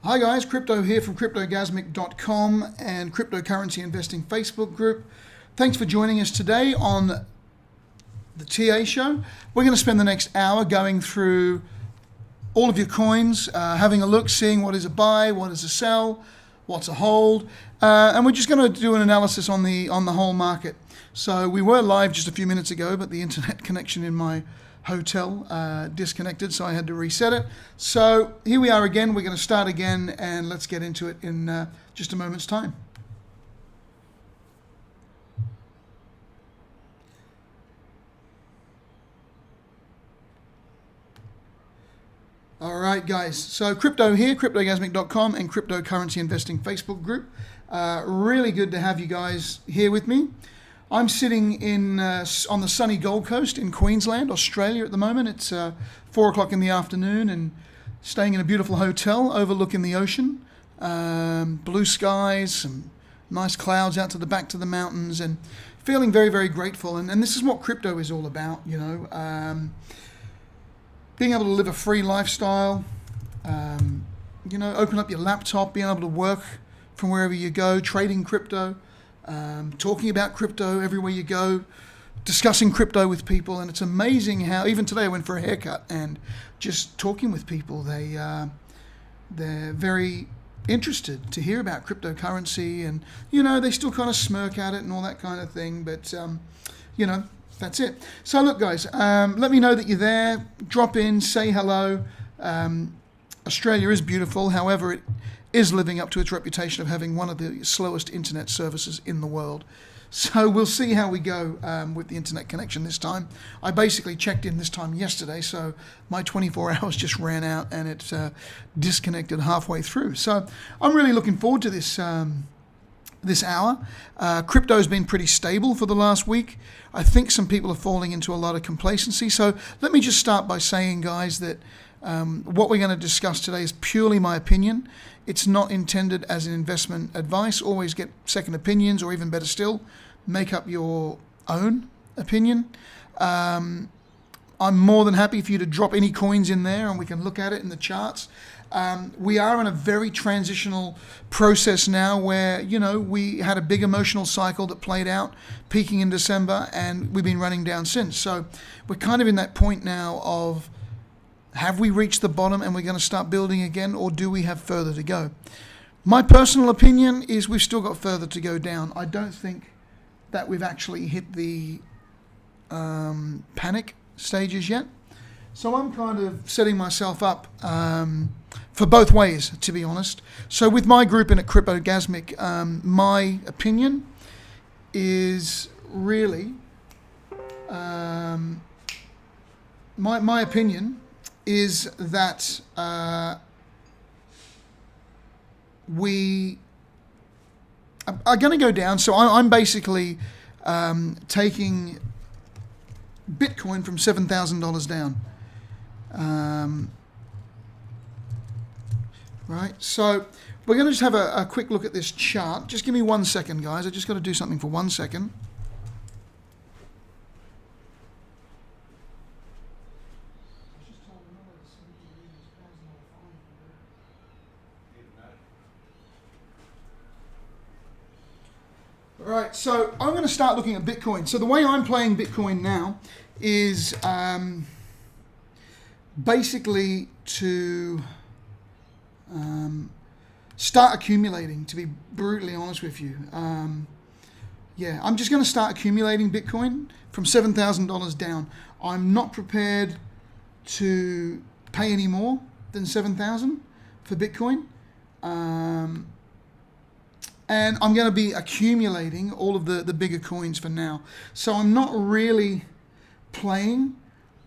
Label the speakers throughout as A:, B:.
A: Hi guys, Krypto here from Cryptogasmic.com and Cryptocurrency Investing Facebook group. Thanks for joining us today on the TA show. We're going to spend the next hour going through all of your coins, having a look, seeing what is a buy, what is a sell, what's a hold, and we're just going to do an analysis on the whole market. So we were live just a few minutes ago, but the internet connection in my hotel disconnected, so I had to reset it. So here we are again. We're going to start again, and let's get into it in just a moment's time. All right, guys. So Krypto here, Cryptogasmic.com and Cryptocurrency Investing Facebook group. Really good to have you guys here with me. I'm sitting in on the sunny Gold Coast in Queensland, Australia at the moment. It's 4 o'clock in the afternoon and staying in a beautiful hotel overlooking the ocean. Blue skies, some nice clouds out to the back to the mountains, and feeling very, very grateful. And this is what crypto is all about, you know. Being able to live a free lifestyle, you know, open up your laptop, being able to work from wherever you go, trading crypto, talking about crypto everywhere you go, discussing crypto with people. And it's amazing how, even today I went for a haircut and just talking with people, they're very interested to hear about cryptocurrency, and, you know, they still kind of smirk at it and all that kind of thing. But, you know, that's it. So look, guys, let me know that you're there. Drop in, say hello. Australia is beautiful. However, it is living up to its reputation of having one of the slowest internet services in the world. So we'll see how we go with the internet connection this time. I basically checked in this time yesterday, so my 24 hours just ran out and it disconnected halfway through. So I'm really looking forward to this this hour. Crypto's been pretty stable for the last week. I think some people are falling into a lot of complacency. So let me just start by saying, guys, that what we're going to discuss today is purely my opinion. It's not intended as an investment advice. Always get second opinions, or even better still, make up your own opinion. I'm more than happy for you to drop any coins in there and we can look at it in the charts. We are in a very transitional process now where, you know, we had a big emotional cycle that played out, peaking in December, and we've been running down since. So we're kind of in that point now of, have we reached the bottom and we're going to start building again, or do we have further to go? My personal opinion is we've still got further to go down. I don't think that we've actually hit the panic stages yet. So I'm kind of setting myself up for both ways, to be honest. So with my group in at Cryptogasmic, my opinion is really, my opinion is that we are going to go down. So I'm basically taking Bitcoin from $7,000 down. Right, so we're going to just have a quick look at this chart. Just give me 1 second, guys. I just got to do something for 1 second. All right, so I'm going to start looking at Bitcoin. So the way I'm playing Bitcoin now is basically to start accumulating, to be brutally honest with you. Yeah, I'm just going to start accumulating Bitcoin from $7,000 down. I'm not prepared to pay any more than $7,000 for Bitcoin. And I'm going to be accumulating all of the bigger coins for now. So I'm not really playing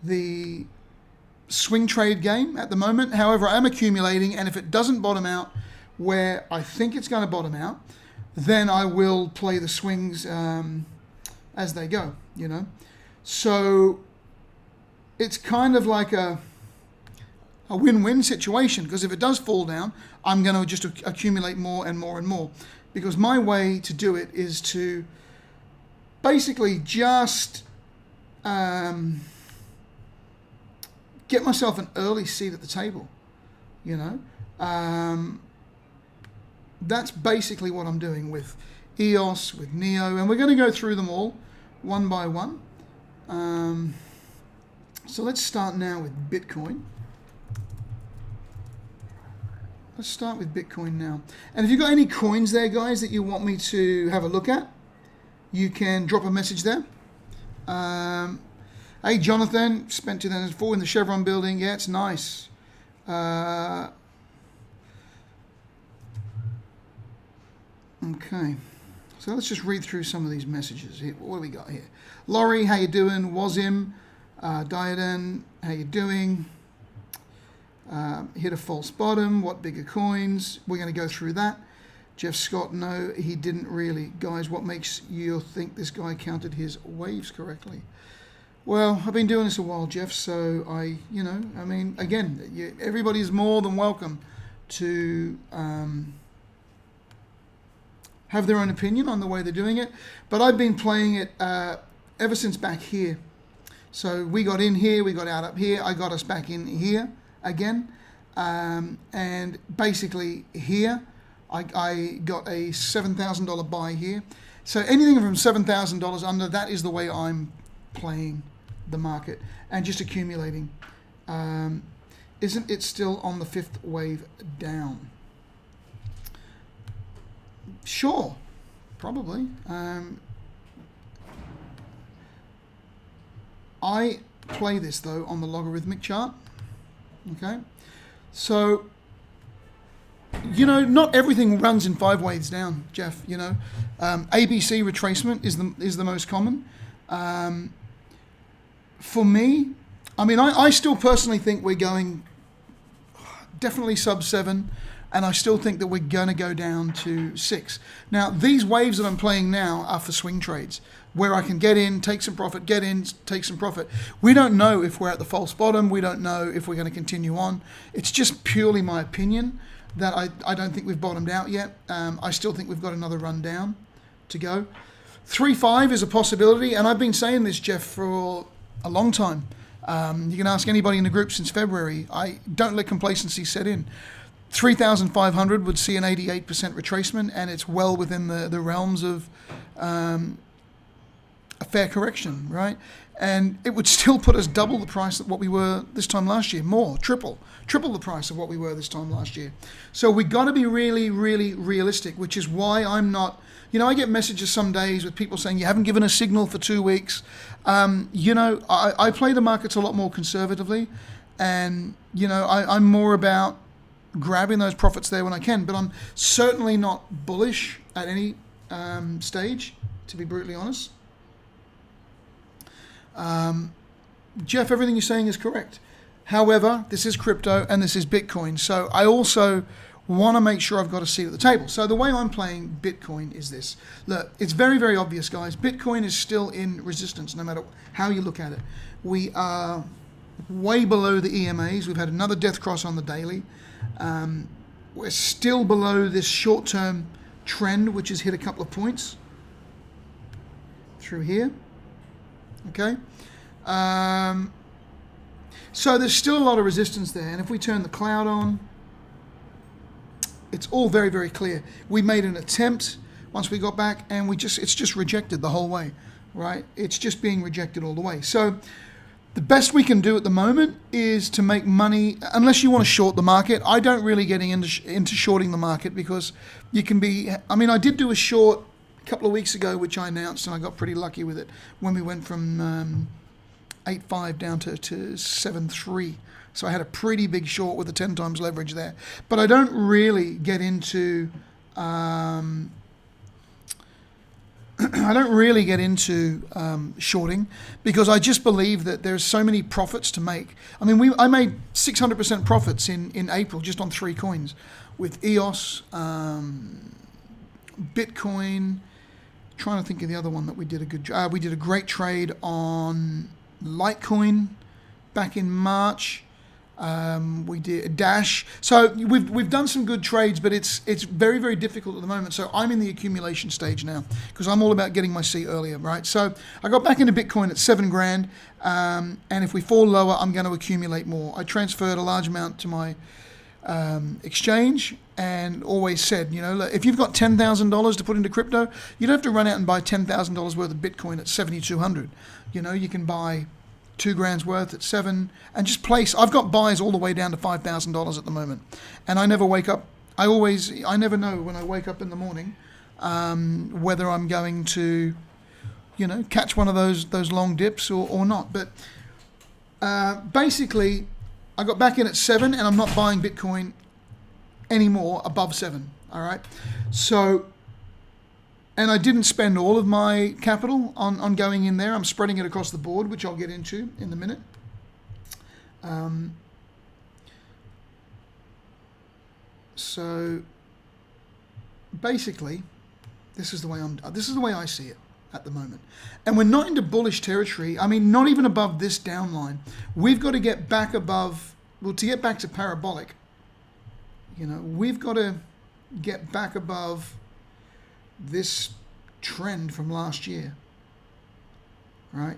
A: the swing trade game at the moment. However, I am accumulating, and if it doesn't bottom out where I think it's going to bottom out, then I will play the swings as they go, you know. So it's kind of like a win-win situation, because if it does fall down, I'm going to just accumulate more and more and more, because my way to do it is to basically just get myself an early seat at the table, you know. that's basically what I'm doing with EOS, with NEO, and we're going to go through them all one by one. So let's start now with Bitcoin. Let's start with Bitcoin now. And if you've got any coins there, guys, that you want me to have a look at, you can drop a message there. Hey, Jonathan, spent 2004 in the Chevron building. Yeah, it's nice. Okay. So let's just read through some of these messages here. What do we got here? Laurie, how you doing? Wazim, Diaden, how you doing? Hit a false bottom. What bigger coins? We're going to go through that. Jeff Scott, no, he didn't really. Guys, what makes you think this guy counted his waves correctly? Well, I've been doing this a while, Jeff, so again, everybody's more than welcome to have their own opinion on the way they're doing it. But I've been playing it ever since back here. So we got in here, we got out up here, I got us back in here again. And basically here, I got a $7,000 buy here. So anything from $7,000 under, that is the way I'm playing the market and just accumulating. Isn't it still on the fifth wave down? Sure, probably. I play this though on the logarithmic chart. Okay, so not everything runs in 5 waves down, Jeff. ABC retracement is the most common. For me, I still personally think we're going definitely sub 7. And I still think that we're going to go down to 6. Now, these waves that I'm playing now are for swing trades, where I can get in, take some profit, get in, take some profit. We don't know if we're at the false bottom. We don't know if we're going to continue on. It's just purely my opinion that I don't think we've bottomed out yet. I still think we've got another run down to go. 3.5 is a possibility, and I've been saying this, Jeff, for a long time. You can ask anybody in the group since February. I don't let complacency set in. 3,500 would see an 88% retracement, and it's well within the realms of a fair correction, right? And it would still put us double the price of what we were this time last year, more, triple the price of what we were this time last year. So we got to be really, really realistic, which is why I'm not, I get messages some days with people saying, you haven't given a signal for 2 weeks. I play the markets a lot more conservatively, and, I'm more about grabbing those profits there when I can, but I'm certainly not bullish at any stage, to be brutally honest. Jeff, everything you're saying is correct. However, this is crypto and this is Bitcoin, so I also want to make sure I've got a seat at the table. So the way I'm playing Bitcoin is this. Look, it's very, very obvious, guys. Bitcoin is still in resistance, no matter how you look at it. We are way below the EMAs. We've had another death cross on the daily. We're still below this short-term trend, which has hit a couple of points through here. Okay. So there's still a lot of resistance there. And if we turn the cloud on, it's all very, very clear. We made an attempt once we got back, and it's just rejected the whole way, right? It's just being rejected all the way. So the best we can do at the moment is to make money, unless you want to short the market. I don't really get into shorting the market, because you can be, I did do a short a couple of weeks ago, which I announced, and I got pretty lucky with it when we went from 8.5 down to 7.3. So I had a pretty big short with a 10 times leverage there. But I don't really get into shorting, because I just believe that there's so many profits to make. I made 600% profits in April just on 3 coins, with EOS, Bitcoin. Trying to think of the other one that we did a good job. We did a great trade on Litecoin back in March. We did Dash. So we've done some good trades, but it's very, very difficult at the moment. So I'm in the accumulation stage now, because I'm all about getting my seat earlier, right? So I got back into Bitcoin at $7,000, and if we fall lower, I'm going to accumulate more. I transferred a large amount to my exchange, and always said, look, if you've got $10,000 to put into crypto, you don't have to run out and buy $10,000 worth of Bitcoin at 7,200. You can buy $2,000 worth at 7 and just place. I've got buys all the way down to $5,000 at the moment, and I never wake up. I never know when I wake up in the morning whether I'm going to, catch one of those long dips or not. But basically, I got back in at 7, and I'm not buying Bitcoin anymore above 7. All right, so. And I didn't spend all of my capital on going in there. I'm spreading it across the board, which I'll get into in a minute. So basically, this is the way I see it at the moment. And we're not into bullish territory. I mean, not even above this downline. We've got to get back above. Well, to get back to parabolic, we've got to get back above this trend from last year, right?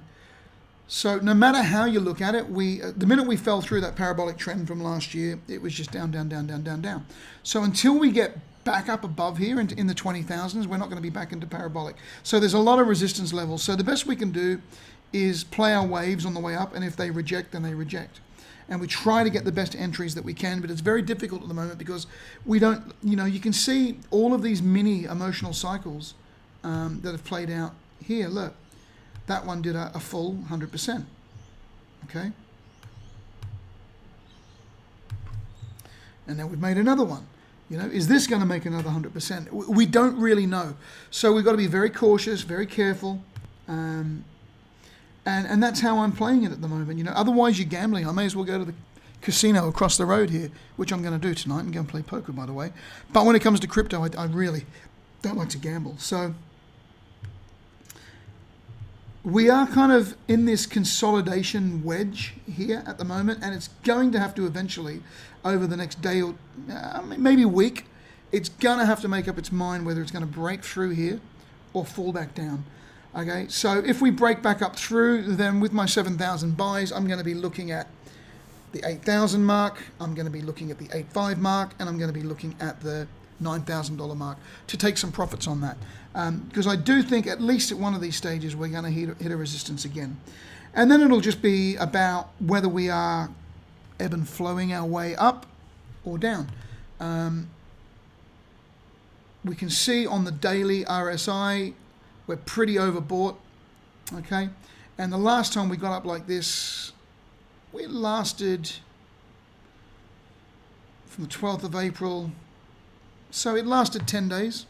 A: So no matter how you look at it, the minute we fell through that parabolic trend from last year, it was just down, down, down, down, down, down. So until we get back up above here in the 20,000s, we're not going to be back into parabolic. So there's a lot of resistance levels. So the best we can do is play our waves on the way up, and if they reject, then they reject. And we try to get the best entries that we can, but it's very difficult at the moment because we don't, you can see all of these mini emotional cycles that have played out here. Look, that one did a full 100%, okay? And now we've made another one. Is this going to make another 100%? We don't really know. So we've got to be very cautious, very careful. And that's how I'm playing it at the moment. Otherwise you're gambling. I may as well go to the casino across the road here, which I'm going to do tonight, and go and play poker, by the way. But when it comes to crypto, I really don't like to gamble. So we are kind of in this consolidation wedge here at the moment, and it's going to have to eventually, over the next day or maybe week, it's going to have to make up its mind whether it's going to break through here or fall back down. Okay, so if we break back up through, then with my 7,000 buys, I'm going to be looking at the 8,000 mark, I'm going to be looking at the 8.5 mark, and I'm going to be looking at the $9,000 mark to take some profits on that. Because I do think at least at one of these stages we're going to hit a resistance again. And then it'll just be about whether we are ebb and flowing our way up or down. We can see on the daily RSI, we're pretty overbought, okay? And the last time we got up like this, we lasted from the 12th of April. So it lasted 10 days,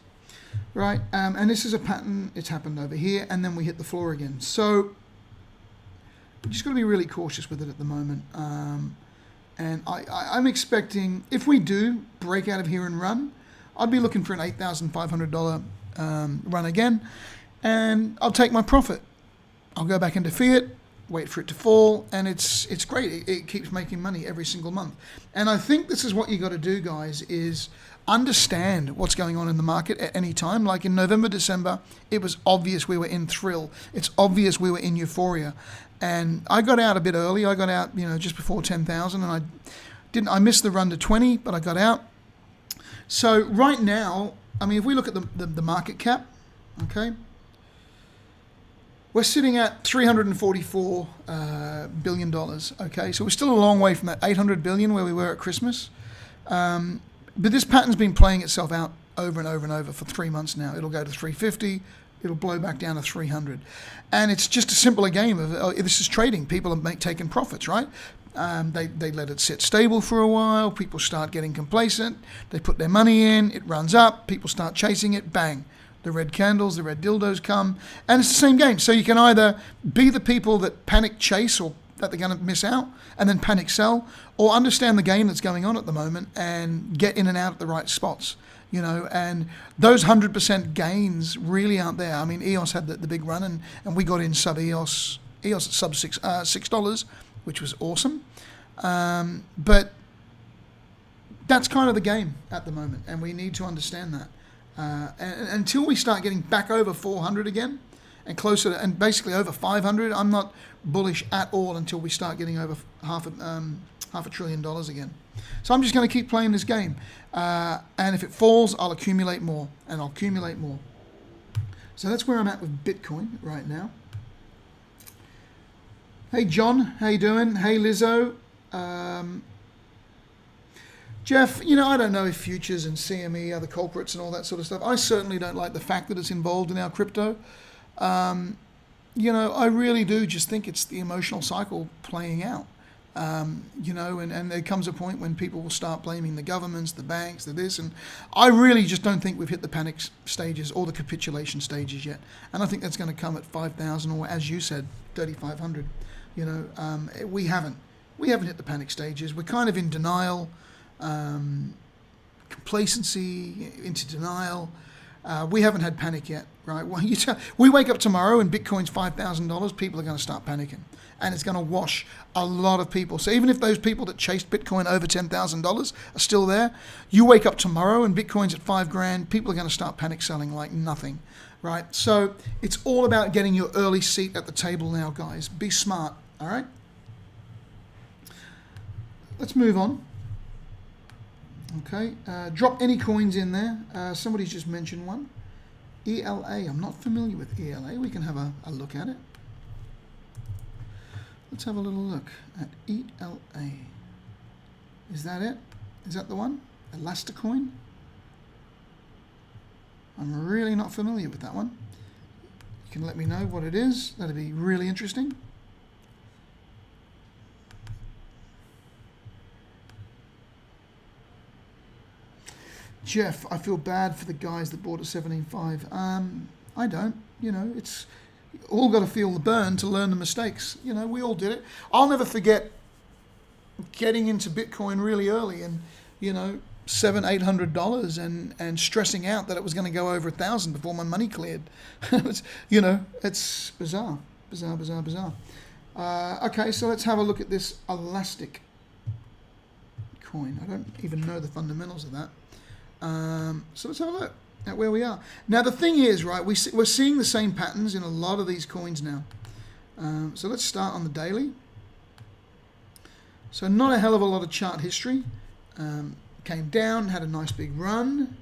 A: right? And this is a pattern. It's happened over here, and then we hit the floor again. So we just got to be really cautious with it at the moment. And I'm expecting, if we do break out of here and run, I'd be looking for an $8,500 run again. And I'll take my profit. I'll go back into fiat, wait for it to fall, and it's great. It keeps making money every single month. And I think this is what you got to do, guys, is understand what's going on in the market at any time. Like in November, December, it was obvious we were in thrill. It's obvious we were in euphoria. And I got out a bit early. I got out, just before 10,000, and I missed the run to 20, but I got out. So right now, I mean, if we look at the market cap, okay, we're sitting at $344 billion, okay? So we're still a long way from that $800 billion where we were at Christmas. But this pattern's been playing itself out over and over and over for 3 months now. It'll go to 350, it'll blow back down to 300. And it's just a simpler game of, this is trading. People are taking profits, right? They let it sit stable for a while. People start getting complacent. They put their money in, it runs up, people start chasing it, bang. The red candles, the red dildos come, and it's the same game. So you can either be the people that panic chase or that they're going to miss out and then panic sell, or understand the game that's going on at the moment and get in and out at the right spots, and those 100% gains really aren't there. I mean, EOS had the big run, and we got in sub EOS at sub $6, which was awesome. But that's kind of the game at the moment, and we need to understand that. And until we start getting back over 400 again and closer to, and basically over 500, I'm not bullish at all until we start getting over half $500 billion again. So I'm just going to keep playing this game. And if it falls, I'll accumulate more, and I'll accumulate more. So that's where I'm at with Bitcoin right now. Hey, John. How you doing? Hey, Lizzo. Jeff, you know, I don't know if futures and CME are the culprits and all that sort of stuff. I certainly don't like the fact that it's involved in our crypto. You know, I really do just think it's the emotional cycle playing out. You know, and there comes a point when people will start blaming the governments, the banks, the this, and I really just don't think we've hit the panic stages or the capitulation stages yet. And I think that's going to come at 5,000 or, as you said, 3,500. You know, we haven't hit the panic stages. We're kind of in denial, complacency, into denial. We haven't had panic yet, right? Well, we wake up tomorrow and Bitcoin's $5,000, people are going to start panicking. And it's going to wash a lot of people. So even if those people that chased Bitcoin over $10,000 are still there, you wake up tomorrow and Bitcoin's at $5,000, people are going to start panic selling like nothing, right? So it's all about getting your early seat at the table now, guys. Be smart, all right? Let's move on. Okay, drop any coins in there. Somebody's just mentioned one. ELA, I'm not familiar with ELA. We can have a look at it. Let's have a little look at ELA. Is that it? Is that the one? Elasticoin? I'm really not familiar with that one. You can let me know what it is. That'd be really interesting. Jeff, I feel bad for the guys that bought at 17.5. I don't. You know, it's all got to feel the burn to learn the mistakes. You know, we all did it. I'll never forget getting into Bitcoin really early and, you know, $700-800 and stressing out that it was going to go over 1,000 before my money cleared. You know, it's bizarre. Okay, so let's have a look at this elastic coin. I don't even know the fundamentals of that. So let's have a look at where we are. Now the thing is, right, we're seeing the same patterns in a lot of these coins now. So let's start on the daily. So not a hell of a lot of chart history. Came down, had a nice big run.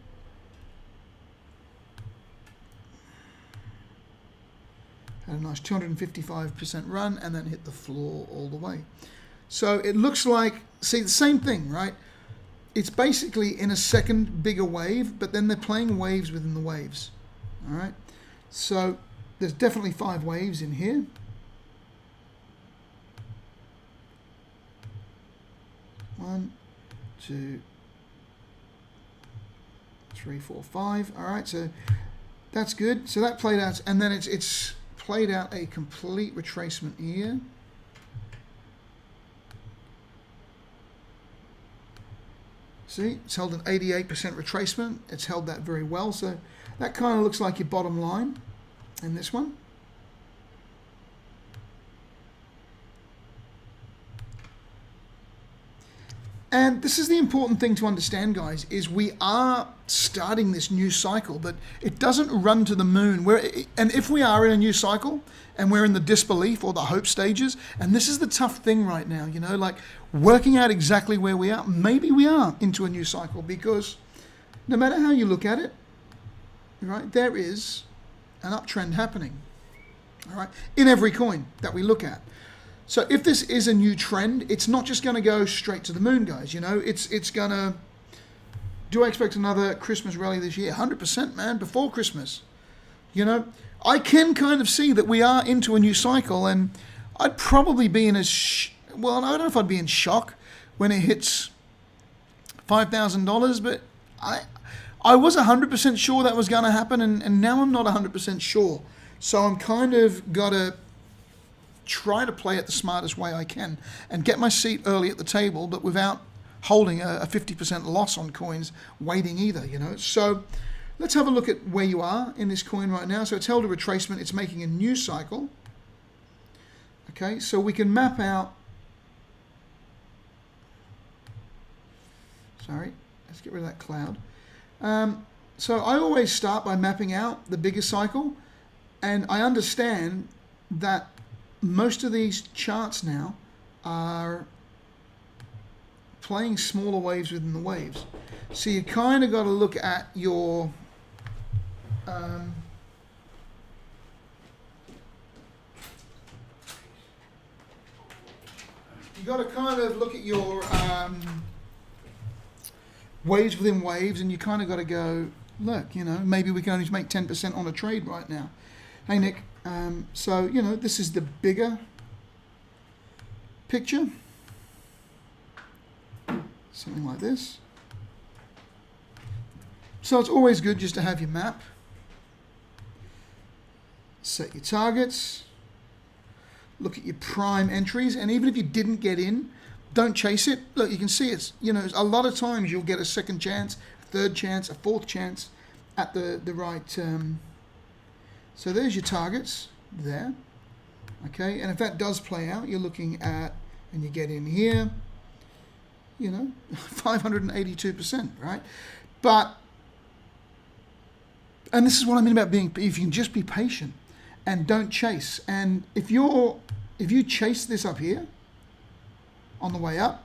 A: Had a nice 255% run and then hit the floor all the way. So it looks like, see, the same thing, right? It's basically in a second bigger wave, but then they're playing waves within the waves. All right. So there's definitely 5 waves in here. One, two, 3, 4, 5. All right. So that's good. So that played out, and then it's played out a complete retracement here. See, it's held an 88% retracement. It's held that very well. So that kind of looks like your bottom line in this one. And this is the important thing to understand, guys, is we are starting this new cycle, but it doesn't run to the moon. And if we are in a new cycle and we're in the disbelief or the hope stages, and this is the tough thing right now, you know, like working out exactly where we are, maybe we are into a new cycle, because no matter how you look at it, right, there is an uptrend happening, all right, in every coin that we look at. So if this is a new trend, it's not just going to go straight to the moon, guys. You know, it's going to... Do I expect another Christmas rally this year? 100%, man, before Christmas. You know, I can kind of see that we are into a new cycle, and I'd probably be in well, I don't know if I'd be in shock when it hits $5,000, but I was 100% sure that was going to happen, and now I'm not 100% sure. So I'm kind of got to try to play it the smartest way I can and get my seat early at the table, but without holding a 50% loss on coins waiting either, you know. So let's have a look at where you are in this coin right now. So it's held a retracement. It's making a new cycle. Okay, so we can map out... Sorry, let's get rid of that cloud. So I always start by mapping out the bigger cycle, and I understand that most of these charts now are playing smaller waves within the waves. So you kind of got to look at your you got to kind of look at your waves within waves, and you kind of got to go, look, maybe we can only make 10% on a trade right now. Hey, Nick. So, this is the bigger picture. Something like this. So it's always good just to have your map. Set your targets. Look at your prime entries. And even if you didn't get in, don't chase it. Look, you can see it's, a lot of times you'll get a second chance, a third chance, a fourth chance at the right. So there's your targets there. Okay, and if that does play out, you're looking at, and you get in here, 582%, right? But, and this is what I mean about if you can just be patient and don't chase. And if you chase this up here on the way up,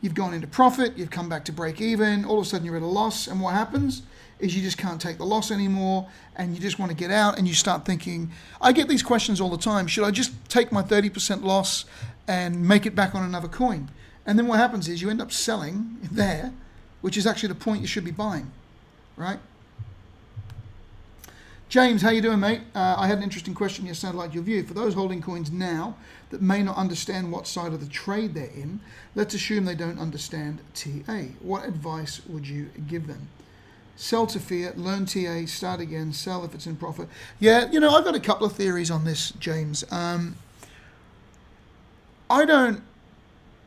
A: you've gone into profit, you've come back to break even, all of a sudden you're at a loss, and what happens is you just can't take the loss anymore, and you just want to get out, and you start thinking, I get these questions all the time, should I just take my 30% loss and make it back on another coin? And then what happens is you end up selling there, which is actually the point you should be buying, right? James, how you doing, mate? I had an interesting question yesterday. I'd like your view. For those holding coins now that may not understand what side of the trade they're in, let's assume they don't understand TA. What advice would you give them? Sell to fear, learn TA, start again, sell if it's in profit. Yeah, I've got a couple of theories on this, James. I don't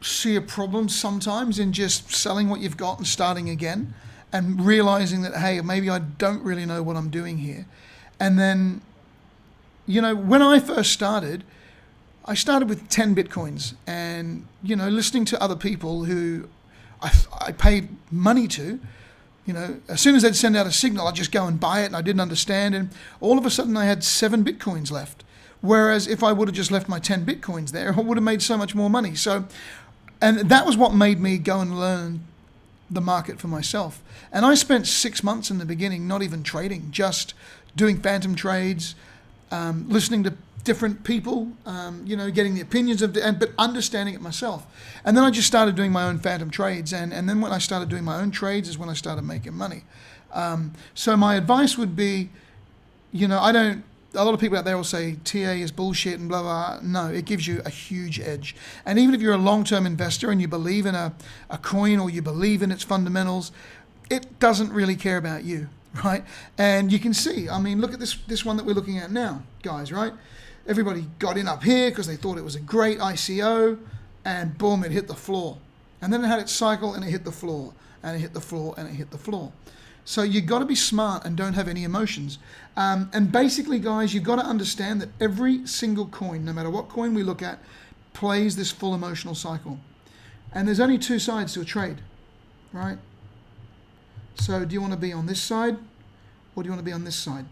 A: see a problem sometimes in just selling what you've got and starting again and realizing that, hey, maybe I don't really know what I'm doing here. And then, when I first started, I started with 10 Bitcoins and, listening to other people who I paid money to, as soon as they'd send out a signal, I'd just go and buy it, and I didn't understand. And all of a sudden I had 7 Bitcoins left. Whereas if I would have just left my 10 Bitcoins there, I would have made so much more money. So, and that was what made me go and learn the market for myself. And I spent 6 months in the beginning not even trading, just doing phantom trades, listening to different people, getting the opinions of, but understanding it myself. And then I just started doing my own phantom trades. And then when I started doing my own trades is when I started making money. So my advice would be, a lot of people out there will say TA is bullshit and blah, blah. No, it gives you a huge edge. And even if you're a long-term investor and you believe in a coin or you believe in its fundamentals, it doesn't really care about you, right? And you can see, look at this one that we're looking at now, guys, right? Everybody got in up here because they thought it was a great ICO, and boom, it hit the floor. And then it had its cycle and it hit the floor, and it hit the floor, and it hit the floor. So you've got to be smart and don't have any emotions. And basically, guys, you've got to understand that every single coin, no matter what coin we look at, plays this full emotional cycle. And there's only 2 sides to a trade, right? So do you want to be on this side, or do you want to be on this side?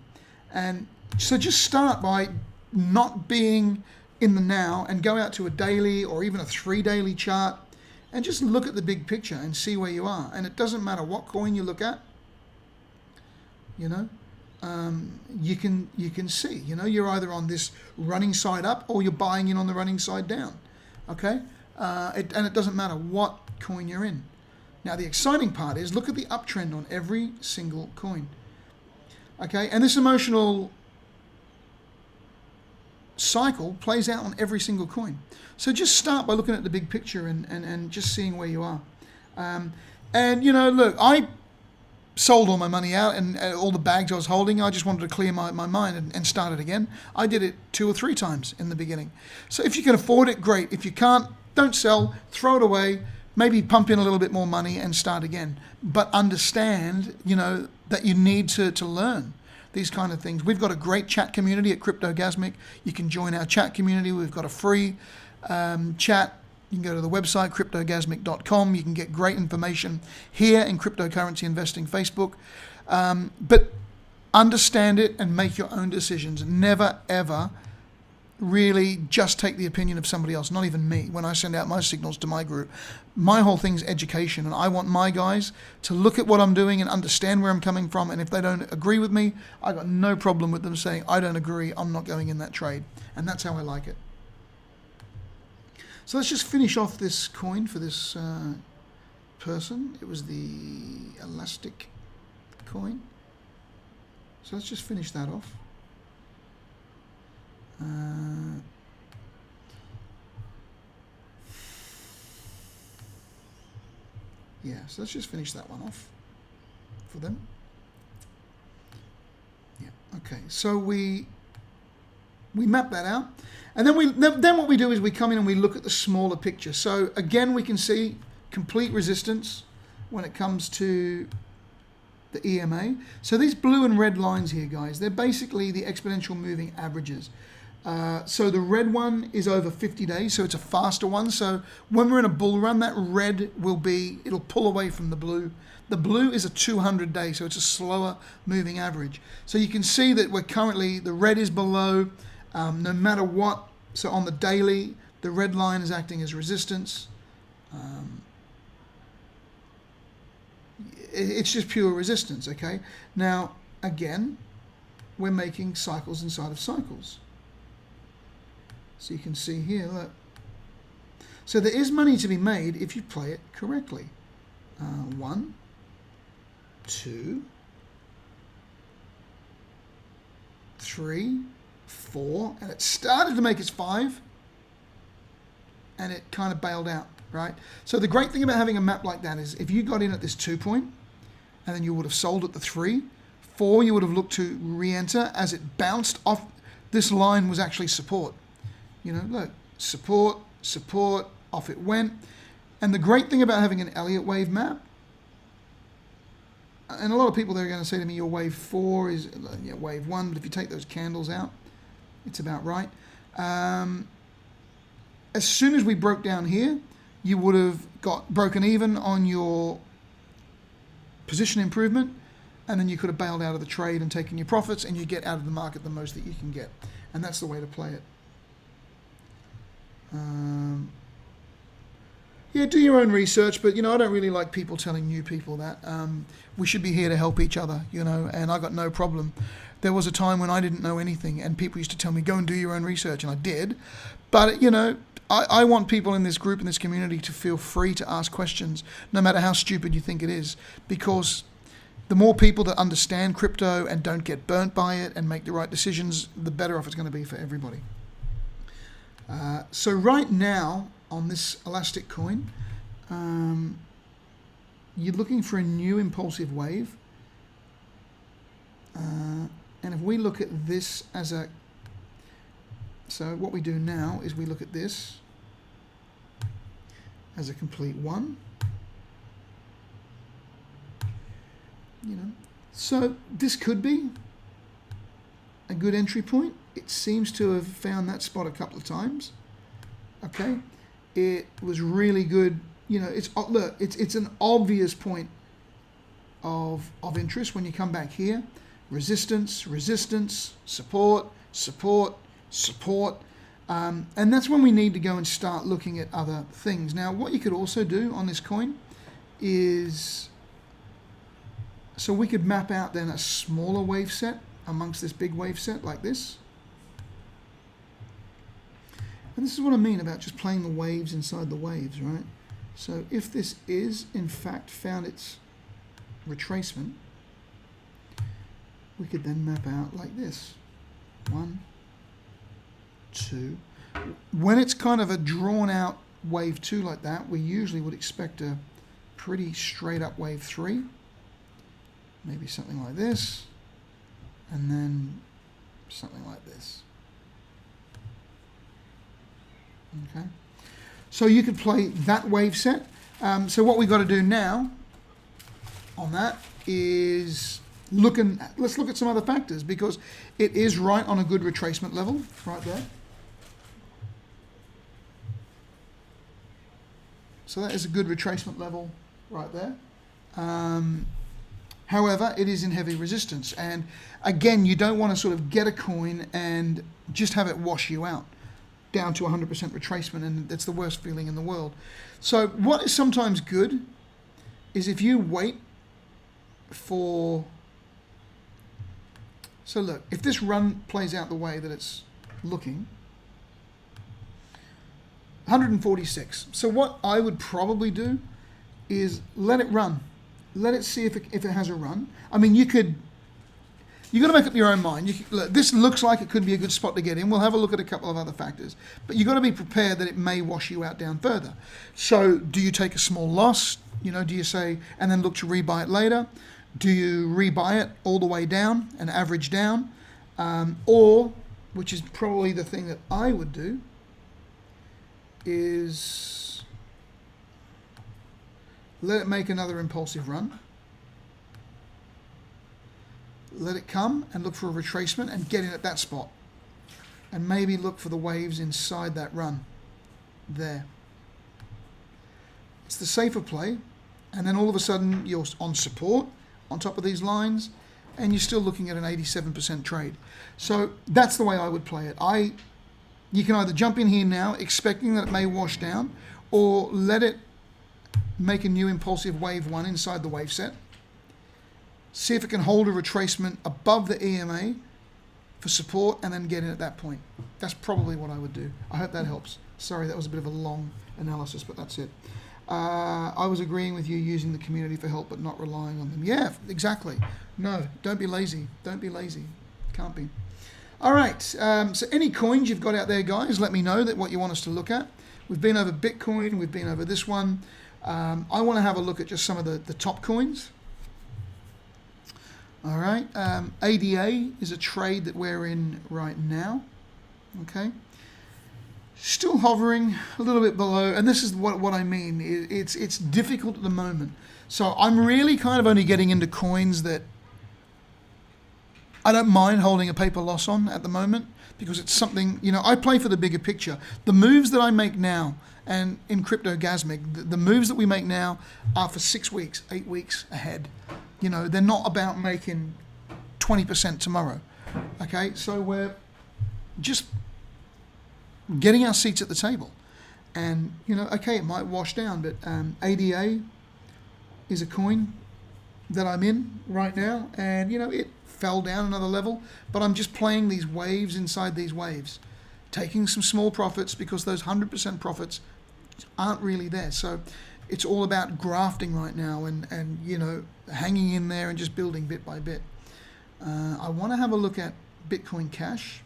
A: And so just start by not being in the now and go out to a daily or even a 3 daily chart and just look at the big picture and see where you are. And it doesn't matter what coin you look at, you can see, you're either on this running side up or you're buying in on the running side down, okay? And it doesn't matter what coin you're in. Now, the exciting part is look at the uptrend on every single coin, okay? And this emotional cycle plays out on every single coin. So just start by looking at the big picture and just seeing where you are. Look, I sold all my money out and all the bags I was holding. I just wanted to clear my mind and start it again. I did it 2 or 3 times in the beginning. So if you can afford it, great. If you can't, don't sell, throw it away, maybe pump in a little bit more money and start again. But understand, that you need to learn these kind of things. We've got a great chat community at Cryptogasmic. You can join our chat community. We've got a free chat. You can go to the website, cryptogasmic.com. You can get great information here in cryptocurrency investing Facebook. But understand it and make your own decisions. Never, ever really just take the opinion of somebody else, not even me. When I send out my signals to my group, my whole thing's education, and I want my guys to look at what I'm doing and understand where I'm coming from. And if they don't agree with me, I got no problem with them saying, I don't agree, I'm not going in that trade. And that's how I like it. So let's just finish off this coin for this person. It was the elastic coin. So let's just finish that off. Yeah, so let's just finish that one off for them. Yeah, okay. So we map that out, and then what we do is we come in and we look at the smaller picture. So again, we can see complete resistance when it comes to the EMA. So these blue and red lines here, guys, they're basically the exponential moving averages. So the red one is over 50 days, so it's a faster one. So when we're in a bull run, that red it'll pull away from the blue. The blue is a 200-day, so it's a slower moving average. So you can see that we're currently, the red is below, no matter what. So on the daily, the red line is acting as resistance. It's just pure resistance, okay? Now, again, we're making cycles inside of cycles. So you can see here, look. So there is money to be made if you play it correctly. 1, 2, 3, 4, and it started to make its 5, and it kind of bailed out, right? So the great thing about having a map like that is if you got in at this 2 point, and then you would have sold at the 3, 4, you would have looked to re-enter. As it bounced off, this line was actually support. You know, look, support, support, off it went. And the great thing about having an Elliott wave map, and a lot of people, they're going to say to me, your wave 4 is wave 1, but if you take those candles out, it's about right. As soon as we broke down here, you would have got broken even on your position improvement, and then you could have bailed out of the trade and taken your profits, and you get out of the market the most that you can get. And that's the way to play it. Yeah, do your own research, but, you know, I don't really like people telling new people that. We should be here to help each other, you know, and I got no problem. There was a time when I didn't know anything, and people used to tell me, go and do your own research, and I did. But, you know, I want people in this group, in this community, to feel free to ask questions, no matter how stupid you think it is, because the more people that understand crypto and don't get burnt by it and make the right decisions, the better off it's going to be for everybody. So right now, on this elastic coin, you're looking for a new impulsive wave. And if we look at this as a... So what we do now is we look at this as a complete one. You know, so this could be a good entry point. It seems to have found that spot a couple of times. Okay, it was really good. You know, look, it's an obvious point of interest when you come back here. Resistance, resistance, support, support, support. And that's when we need to go and start looking at other things. Now, what you could also do on this coin is, so we could map out then a smaller wave set amongst this big wave set like this. And this is what I mean about just playing the waves inside the waves, right? So if this is, in fact, found its retracement, we could then map out like this. 1, 2. When it's kind of a drawn out wave 2 like that, we usually would expect a pretty straight up wave 3. Maybe something like this. And then something like this. Okay. So you could play that wave set. So what we've got to do now on that is let's look at some other factors, because it is right on a good retracement level right there. So that is a good retracement level right there. However, it is in heavy resistance. And again, you don't want to sort of get a coin and just have it wash you out down to 100% retracement, and that's the worst feeling in the world. So what is sometimes good is if you wait for... So look, if this run plays out the way that it's looking, 146. So what I would probably do is let it run. Let it see if it has a run. I mean, you got to make up your own mind. Look, this looks like it could be a good spot to get in. We'll have a look at a couple of other factors. But you've got to be prepared that it may wash you out down further. So do you take a small loss? Do you say, and then look to rebuy it later? Do you rebuy it all the way down and average down? Or, which is probably the thing that I would do, is let it make another impulsive run. Let it come and look for a retracement and get in at that spot. And maybe look for the waves inside that run. There. It's the safer play. And then all of a sudden you're on support on top of these lines and you're still looking at an 87% trade. So that's the way I would play it. You can either jump in here now expecting that it may wash down, or let it make a new impulsive wave one inside the wave set. See if it can hold a retracement above the EMA for support and then get in at that point. That's probably what I would do. I hope that helps. Sorry, that was a bit of a long analysis, but that's it. I was agreeing with you using the community for help but not relying on them. Yeah, exactly. No, don't be lazy. Don't be lazy. Can't be. All right, so any coins you've got out there, guys, let me know what you want us to look at. We've been over Bitcoin. We've been over this one. I want to have a look at just some of the top coins. All right, ADA is a trade that we're in right now. Okay. Still hovering a little bit below, and this is what I mean. It's difficult at the moment. So I'm really kind of only getting into coins that I don't mind holding a paper loss on at the moment, because it's something, I play for the bigger picture. The moves that I make now, and in Cryptogasmic, the moves that we make now are for 6 weeks, 8 weeks ahead. They're not about making 20% tomorrow. Okay, so we're just getting our seats at the table. And, okay, it might wash down, but ADA is a coin that I'm in right now, and, it fell down another level, but I'm just playing these waves inside these waves, taking some small profits because those 100% profits aren't really there. So it's all about grafting right now and hanging in there and just building bit by bit. I want to have a look at Bitcoin Cash.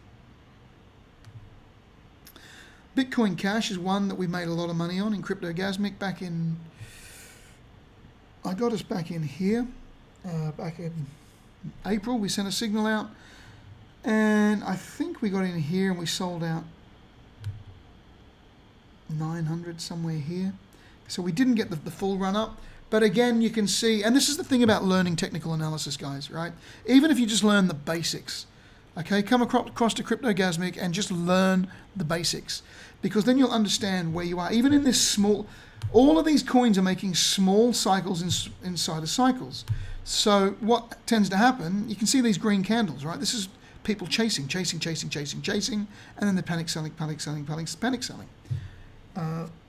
A: Bitcoin Cash is one that we made a lot of money on in Cryptogasmic back in... I got us back in here, back in April. We sent a signal out, and I think we got in here and we sold out 900 somewhere here. So we didn't get the full run up, but again, you can see, and this is the thing about learning technical analysis, guys, right? Even if you just learn the basics, okay, come across to Cryptogasmic and just learn the basics, because then you'll understand where you are. Even in this small, all of these coins are making small cycles inside of cycles. So what tends to happen, you can see these green candles, right? This is people chasing, and then they're panic selling.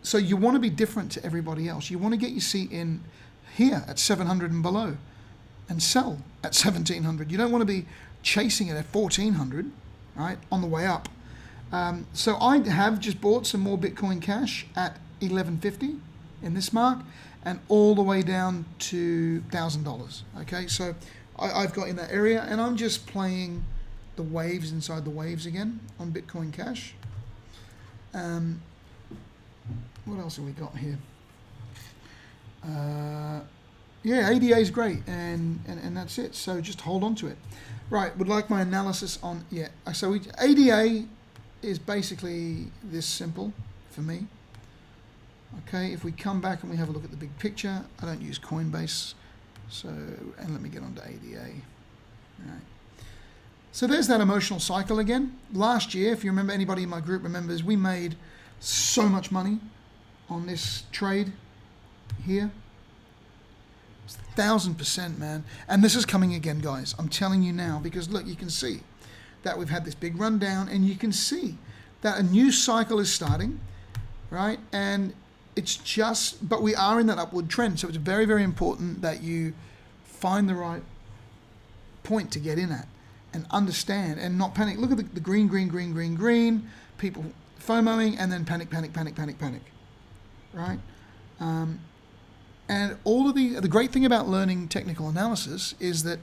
A: So you want to be different to everybody else. You want to get your seat in here at 700 and below and sell at 1700. You don't want to be chasing it at 1400, right, on the way up. So I have just bought some more Bitcoin Cash at 1150 in this mark, and all the way down to $1,000. Okay, so I've got in that area, and I'm just playing the waves inside the waves again on Bitcoin Cash. What else have we got here? Yeah, ADA is great, and that's it. So just hold on to it. Right, would like my analysis on, yeah. So ADA is basically this simple for me. Okay, if we come back and we have a look at the big picture, I don't use Coinbase, so, and let me get onto ADA. All right. So there's that emotional cycle again. Last year, if you remember, anybody in my group remembers, we made so much money on this trade here. 1,000%, man. And this is coming again, guys. I'm telling you now, because look, you can see that we've had this big run down, and you can see that a new cycle is starting, right? And it's just, but we are in that upward trend. So it's very, very important that you find the right point to get in at and understand and not panic. Look at the green, green, green, green, green. People FOMOing and then panic, panic, panic, panic, panic, right? And all of the great thing about learning technical analysis is that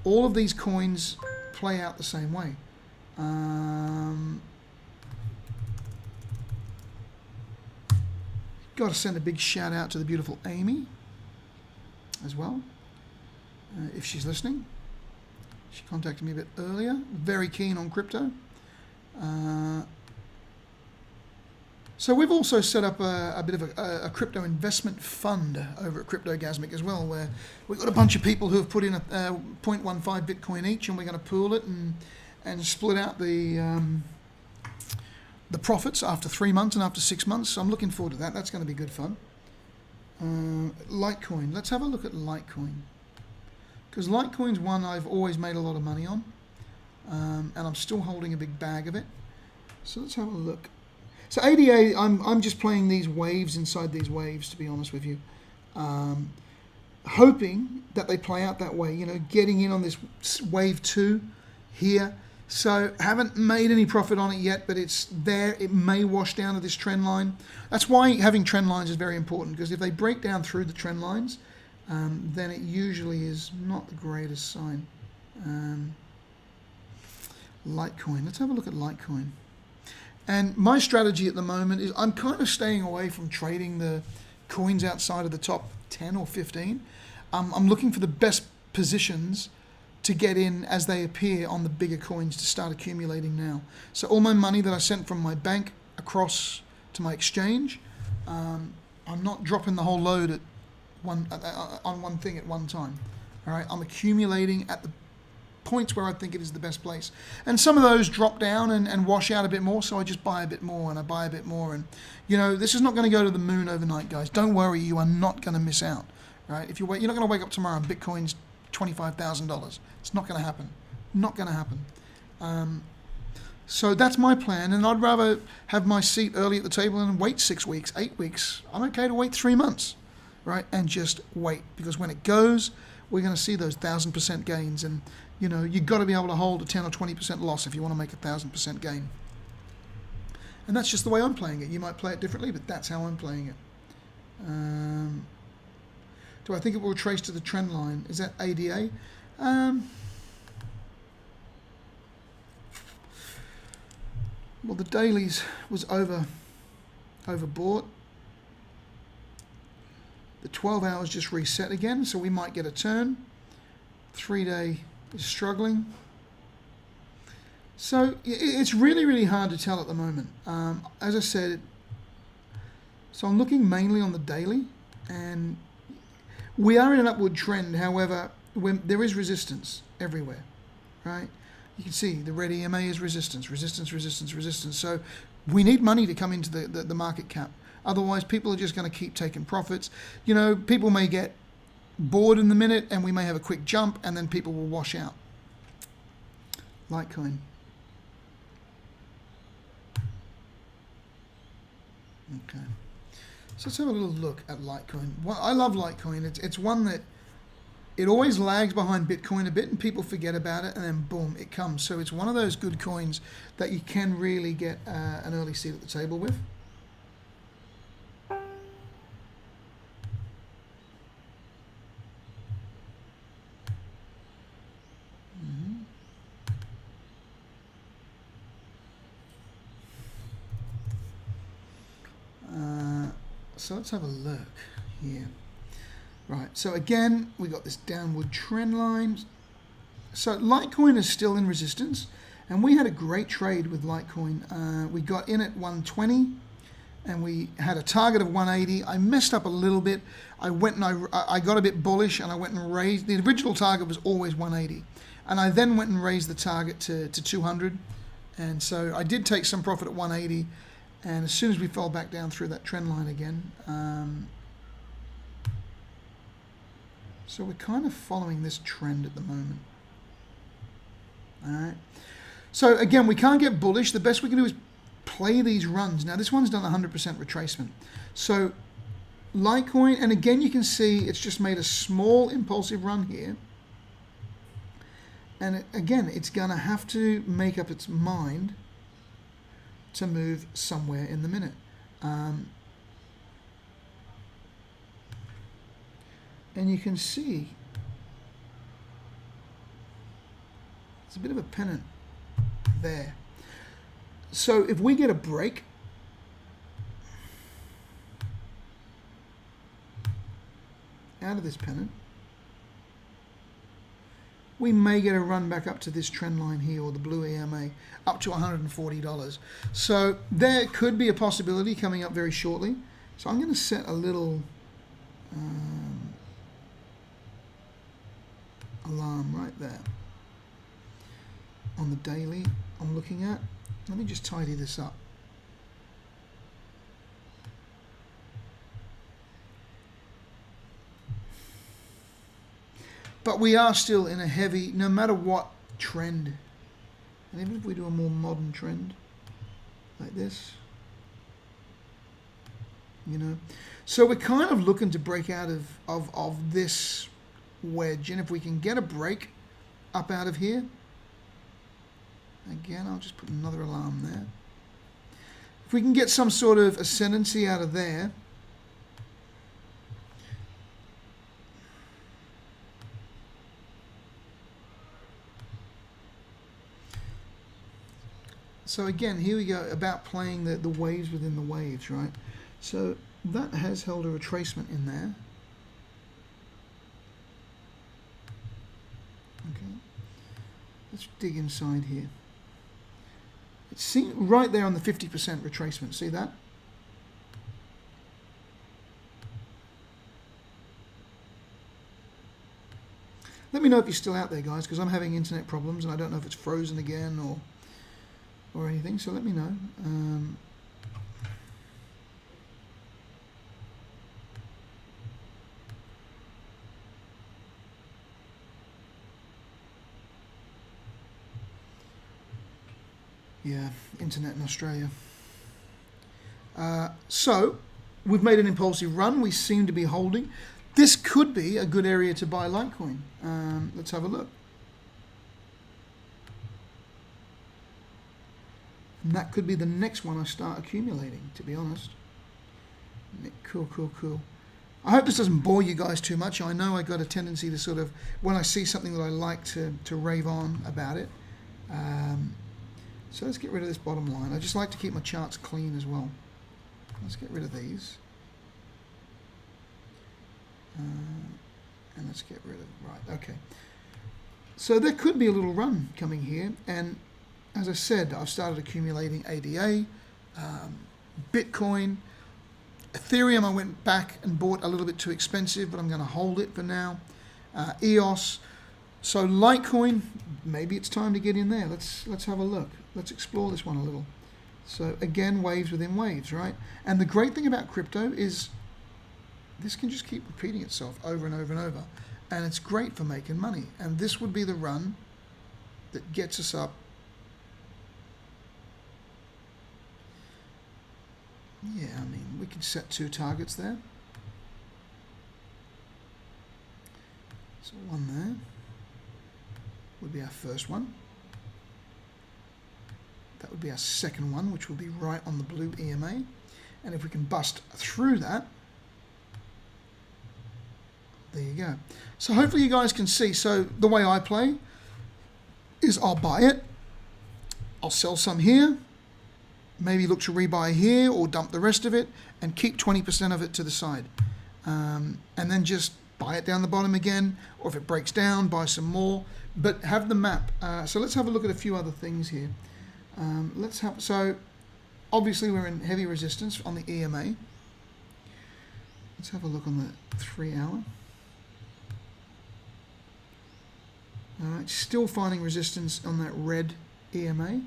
A: all of these coins play out the same way. Got to send a big shout out to the beautiful Amy as well, if she's listening. She contacted me a bit earlier. Very keen on crypto. So we've also set up a bit of a crypto investment fund over at Cryptogasmic as well, where we've got a bunch of people who have put in a 0.15 Bitcoin each, and we're going to pool it and split out the profits after 3 months and after 6 months. So I'm looking forward to that. That's going to be good fun. Litecoin. Let's have a look at Litecoin, because Litecoin's one I've always made a lot of money on, and I'm still holding a big bag of it. So let's have a look. So ADA, I'm just playing these waves inside these waves, to be honest with you, hoping that they play out that way. You know, getting in on this wave 2 here. So haven't made any profit on it yet, but it's there. It may wash down to this trend line. That's why having trend lines is very important, because if they break down through the trend lines, then it usually is not the greatest sign. Litecoin. Let's have a look at Litecoin. And my strategy at the moment is I'm kind of staying away from trading the coins outside of the top 10 or 15. I'm looking for the best positions to get in as they appear on the bigger coins to start accumulating now. So all my money that I sent from my bank across to my exchange, I'm not dropping the whole load on one thing at one time. All right, I'm accumulating at the points where I think it is the best place. And some of those drop down and wash out a bit more, so I just buy a bit more and I buy a bit more. And, you know, this is not going to go to the moon overnight, guys. Don't worry, you are not going to miss out, right? If you wait, you're not going to wake up tomorrow and Bitcoin's $25,000. It's not going to happen. Not going to happen. So that's my plan, and I'd rather have my seat early at the table and wait 6 weeks, 8 weeks. I'm okay to wait 3 months, right? And just wait, because when it goes, we're going to see those 1,000% gains. And you know, you've got to be able to hold a 10 or 20% loss if you want to make a 1,000% gain. And that's just the way I'm playing it. You might play it differently, but that's how I'm playing it. Do I think it will trace to the trend line? Is that ADA? Well, the dailies was overbought. The 12 hours just reset again, so we might get a turn. 3-day is struggling. So it's really, really hard to tell at the moment. As I said, so I'm looking mainly on the daily, and we are in an upward trend. However, there is resistance everywhere, right? You can see the red EMA is resistance, resistance, resistance, resistance. So we need money to come into the market cap. Otherwise, people are just going to keep taking profits. You know, people may get bored in the minute, and we may have a quick jump, and then people will wash out. Litecoin. Okay. So let's have a little look at Litecoin. Well, I love Litecoin. It's one that it always lags behind Bitcoin a bit, and people forget about it, and then boom, it comes. So it's one of those good coins that you can really get an early seat at the table with. So let's have a look here. Right, so again, we got this downward trend line. So Litecoin is still in resistance, and we had a great trade with Litecoin. We got in at 120, and we had a target of 180. I messed up a little bit. I went and I got a bit bullish, and I went and raised. The original target was always 180, and I then went and raised the target to 200, and so I did take some profit at 180. And as soon as we fell back down through that trend line again, So we're kind of following this trend at the moment. All right. So again, we can't get bullish. The best we can do is play these runs. Now this one's done 100% retracement. So Litecoin, and again you can see it's just made a small impulsive run here. And again, it's going to have to make up its mind to move somewhere in the minute. And you can see it's a bit of a pennant there. So if we get a break, out of this pennant, we may get a run back up to this trend line here, or the blue EMA, up to $140. So there could be a possibility coming up very shortly. So I'm going to set a little alarm right there on the daily I'm looking at. Let me just tidy this up. But we are still in a heavy, no matter what trend, and even if we do a more modern trend like this, you know, so we're kind of looking to break out of this wedge, and if we can get a break up out of here, again, I'll just put another alarm there. If we can get some sort of ascendancy out of there, so again, here we go, about playing the waves within the waves, right? So that has held a retracement in there. Okay, let's dig inside here. It's right there on the 50% retracement. See that? Let me know if you're still out there, guys, because I'm having internet problems and I don't know if it's frozen again or anything. So let me know. Yeah, internet in Australia. So we've made an impulsive run. We seem to be holding. This could be a good area to buy Litecoin. Let's have a look. And that could be the next one I start accumulating, to be honest. Cool, cool, cool. I hope this doesn't bore you guys too much. I know I got a tendency to sort of, when I see something that I like, to rave on about it. So let's get rid of this bottom line. I just like to keep my charts clean as well. Let's get rid of these. And let's get rid of, right, okay. So there could be a little run coming here. And as I said, I've started accumulating ADA, Bitcoin, Ethereum. I went back and bought a little bit too expensive, but I'm going to hold it for now. EOS. So Litecoin, maybe it's time to get in there. Let's have a look. Let's explore this one a little. So again, waves within waves, right? And the great thing about crypto is this can just keep repeating itself over and over and over. And it's great for making money. And this would be the run that gets us up. Yeah, I mean, we could set 2 targets there. So one there would be our first one. That would be our second one, which will be right on the blue EMA. And if we can bust through that, there you go. So hopefully you guys can see. So the way I play is I'll buy it, I'll sell some here, maybe look to rebuy here or dump the rest of it and keep 20% of it to the side. And then just buy it down the bottom again, or if it breaks down, buy some more, but have the map. So let's have a look at a few other things here. So obviously we're in heavy resistance on the EMA. Let's have a look on the 3 hour. All right, still finding resistance on that red EMA.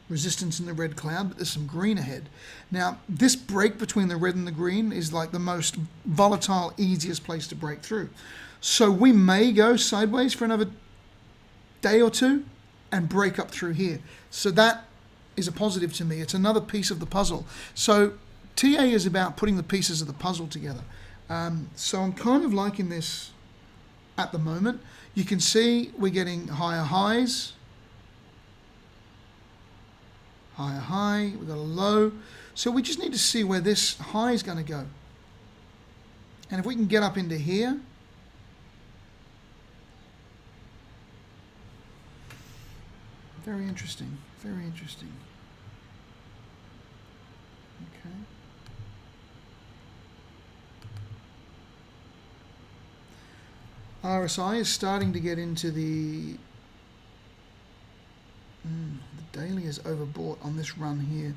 A: resistance in the red cloud, but there's some green ahead. Now, this break between the red and the green is like the most volatile, easiest place to break through. So we may go sideways for another day or two and break up through here. So that is a positive to me. It's another piece of the puzzle. So TA is about putting the pieces of the puzzle together. So I'm kind of liking this at the moment. You can see we're getting higher highs. Higher high, we've got a low. So we just need to see where this high is going to go. And if we can get up into here, very interesting, very interesting. Okay. RSI is starting to get into the daily is overbought on this run here.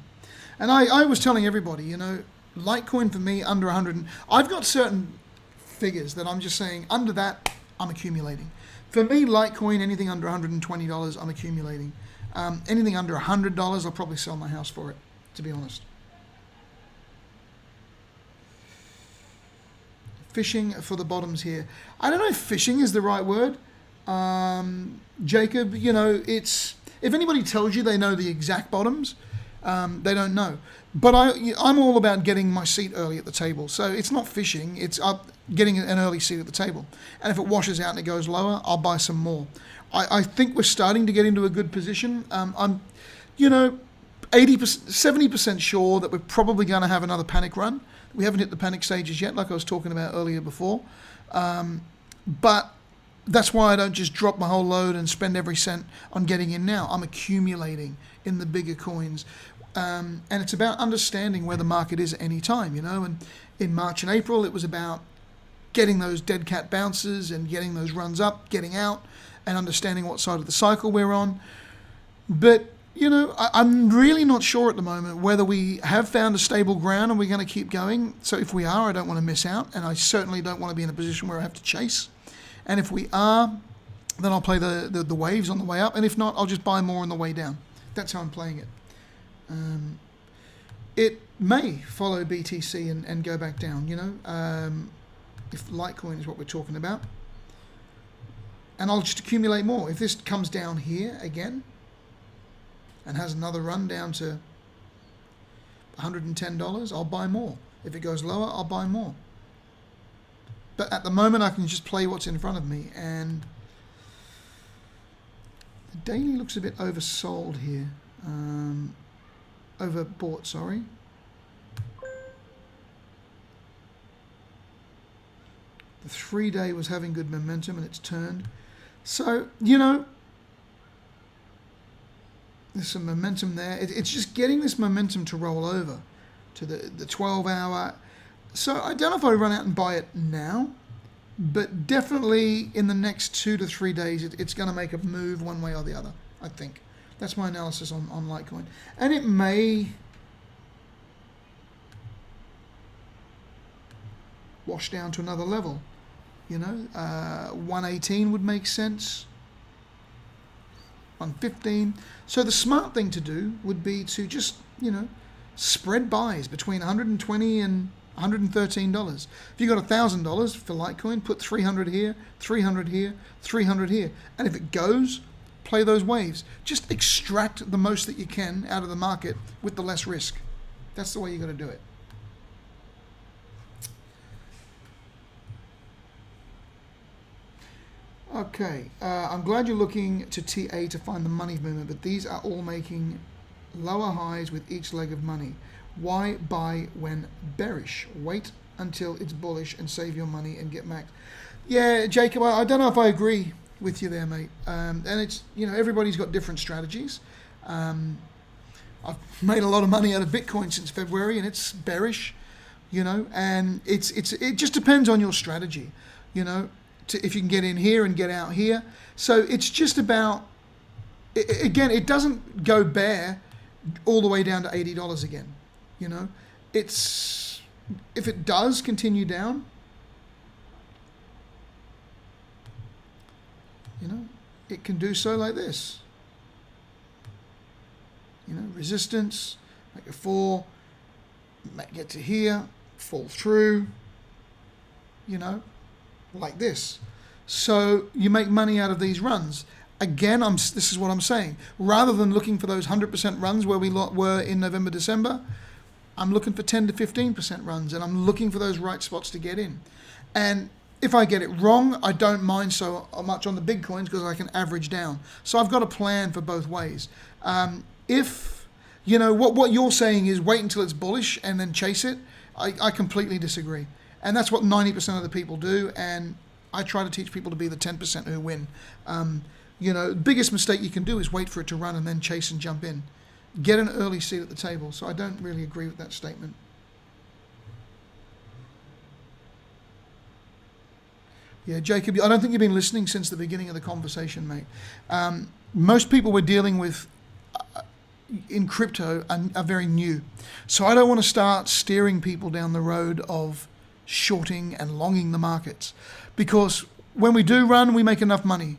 A: And I was telling everybody, you know, Litecoin for me under 100, I've got certain figures that I'm just saying under that I'm accumulating. For me, Litecoin, anything under $120, I'm accumulating. Anything under $100, I'll probably sell my house for it, to be honest. Fishing for the bottoms here. I don't know if fishing is the right word. Jacob, you know, it's, if anybody tells you they know the exact bottoms, they don't know. But I'm all about getting my seat early at the table. So it's not fishing, it's up getting an early seat at the table. And if it washes out and it goes lower, I'll buy some more. I think we're starting to get into a good position. I'm, you know, 80%, 70% sure that we're probably going to have another panic run. We haven't hit the panic stages yet, like I was talking about earlier before. But that's why I don't just drop my whole load and spend every cent on getting in now. I'm accumulating in the bigger coins. And it's about understanding where the market is at any time, you know. And in March and April, it was about getting those dead cat bounces and getting those runs up, getting out, and understanding what side of the cycle we're on. But, you know, I'm really not sure at the moment whether we have found a stable ground and we're going to keep going. So if we are, I don't want to miss out. And I certainly don't want to be in a position where I have to chase. And if we are, then I'll play the waves on the way up. And if not, I'll just buy more on the way down. That's how I'm playing it. It may follow BTC and go back down, you know, if Litecoin is what we're talking about. And I'll just accumulate more. If this comes down here again and has another run down to $110, I'll buy more. If it goes lower, I'll buy more. But at the moment, I can just play what's in front of me. And the daily looks a bit oversold here. Overbought, sorry. The 3-day was having good momentum and it's turned. So, you know, there's some momentum there. It's just getting this momentum to roll over to the 12-hour. So I don't know if I run out and buy it now, but definitely in the next 2 to 3 days, it's going to make a move one way or the other, I think. That's my analysis on Litecoin. And it may wash down to another level. You know, 118 would make sense. 115. So the smart thing to do would be to just, you know, spread buys between $120 and $113. If you got $1,000 for Litecoin, put 300 here, 300 here, 300 here. And if it goes, play those waves. Just extract the most that you can out of the market with the less risk. That's the way you got to do it. Okay, I'm glad you're looking to TA to find the money movement, but these are all making lower highs with each leg of money. Why buy when bearish? Wait until it's bullish and save your money and get max. Yeah, Jacob, I don't know if I agree with you there, mate. And it's, you know, everybody's got different strategies. I've made a lot of money out of Bitcoin since February, and it's bearish, you know, and it just depends on your strategy, you know. If you can get in here and get out here. So it's just about, again, it doesn't go bear all the way down to $80 again. You know, it's, if it does continue down, you know, it can do so like this. You know, resistance, make a 4, get to here, fall through, you know, like this. So you make money out of these runs. Again, this is what I'm saying. Rather than looking for those 100% runs where we were in November, December, I'm looking for 10 to 15% runs, and I'm looking for those right spots to get in. And if I get it wrong, I don't mind so much on the big coins because I can average down. So I've got a plan for both ways. If, you know, what you're saying is wait until it's bullish and then chase it, I completely disagree. And that's what 90% of the people do, and I try to teach people to be the 10% who win. You know, the biggest mistake you can do is wait for it to run and then chase and jump in. Get an early seat at the table. So I don't really agree with that statement. Yeah, Jacob, I don't think you've been listening since the beginning of the conversation, mate. Most people we're dealing with in crypto are very new. So I don't want to start steering people down the road of shorting and longing the markets. Because when we do run, we make enough money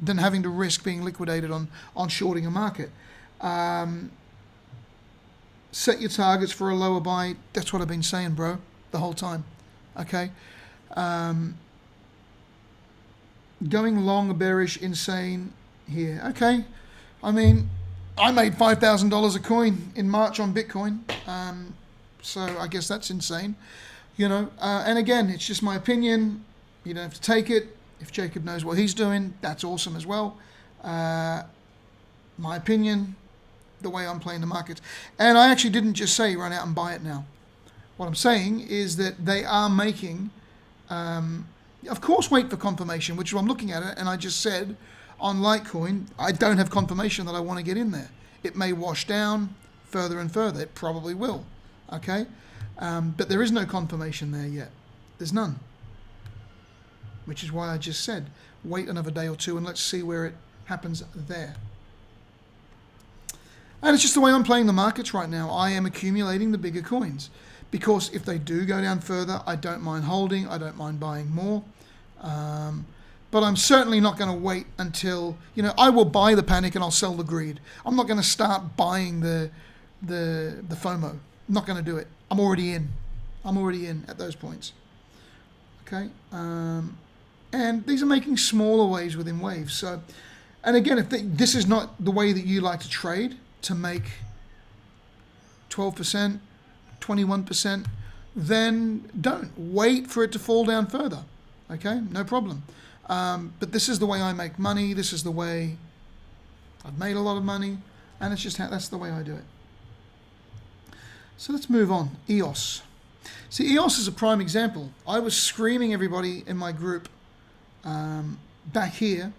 A: than having to risk being liquidated on shorting a market. Set your targets for a lower buy. That's what I've been saying, bro, the whole time. Okay? Going long or bearish, insane here. Okay. I mean, I made $5,000 a coin in March on Bitcoin. So I guess that's insane. You know, and again, it's just my opinion. You don't have to take it. If Jacob knows what he's doing, that's awesome as well. My opinion, the way I'm playing the markets. And I actually didn't just say run out and buy it now. What I'm saying is that they are making, of course, wait for confirmation, which I'm looking at it, and I just said on Litecoin, I don't have confirmation that I want to get in there. It may wash down further and further. It probably will. Okay? But there is no confirmation there yet. There's none. Which is why I just said, wait another day or two and let's see where it happens there. And it's just the way I'm playing the markets right now. I am accumulating the bigger coins. Because if they do go down further, I don't mind holding. I don't mind buying more. But I'm certainly not going to wait until, you know, I will buy the panic and I'll sell the greed. I'm not going to start buying the FOMO. I'm not going to do it. I'm already in. I'm already in at those points. Okay. And these are making smaller waves within waves. So, and again, if this is not the way that you like to trade, to make 12%, 21%, then don't. Wait for it to fall down further. Okay, no problem. But this is the way I make money. This is the way I've made a lot of money. And it's just that's the way I do it. So let's move on. EOS. See, EOS is a prime example. I was screaming everybody in my group back here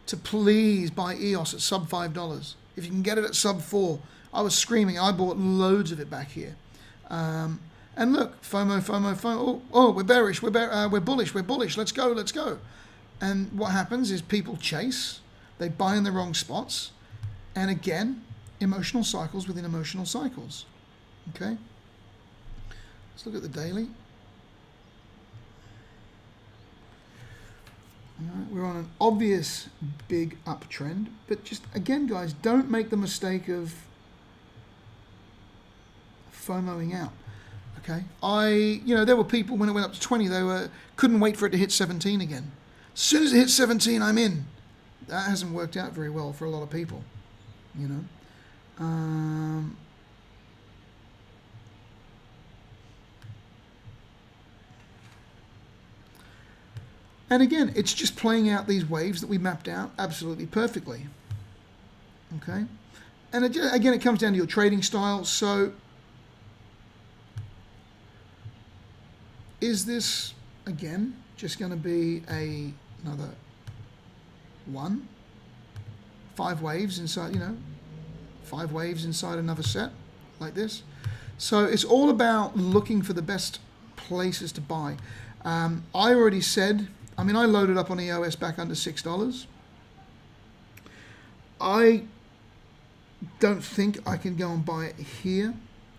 A: to please buy EOS at sub $5. If you can get it at sub 4, I was screaming. I bought loads of it back here. And look, FOMO. Oh, we're bearish. We're bullish. We're bullish. Let's go. Let's go. And what happens is people chase. They buy in the wrong spots. And again, emotional cycles within emotional cycles. Okay. Let's look at the daily. All right, we're on an obvious big uptrend, but just again, guys, don't make the mistake of FOMOing out. Okay, there were people when it went up to 20, they couldn't wait for it to hit 17 again. As soon as it hits 17, I'm in. That hasn't worked out very well for a lot of people, you know. And again, it's just playing out these waves that we mapped out absolutely perfectly. Okay? And again, it comes down to your trading style. So, is this, again, just going to be another 5 waves inside, 5 waves inside another set like this? So, it's all about looking for the best places to buy. I already said, I loaded up on EOS back under $6. I don't think I can go and buy it here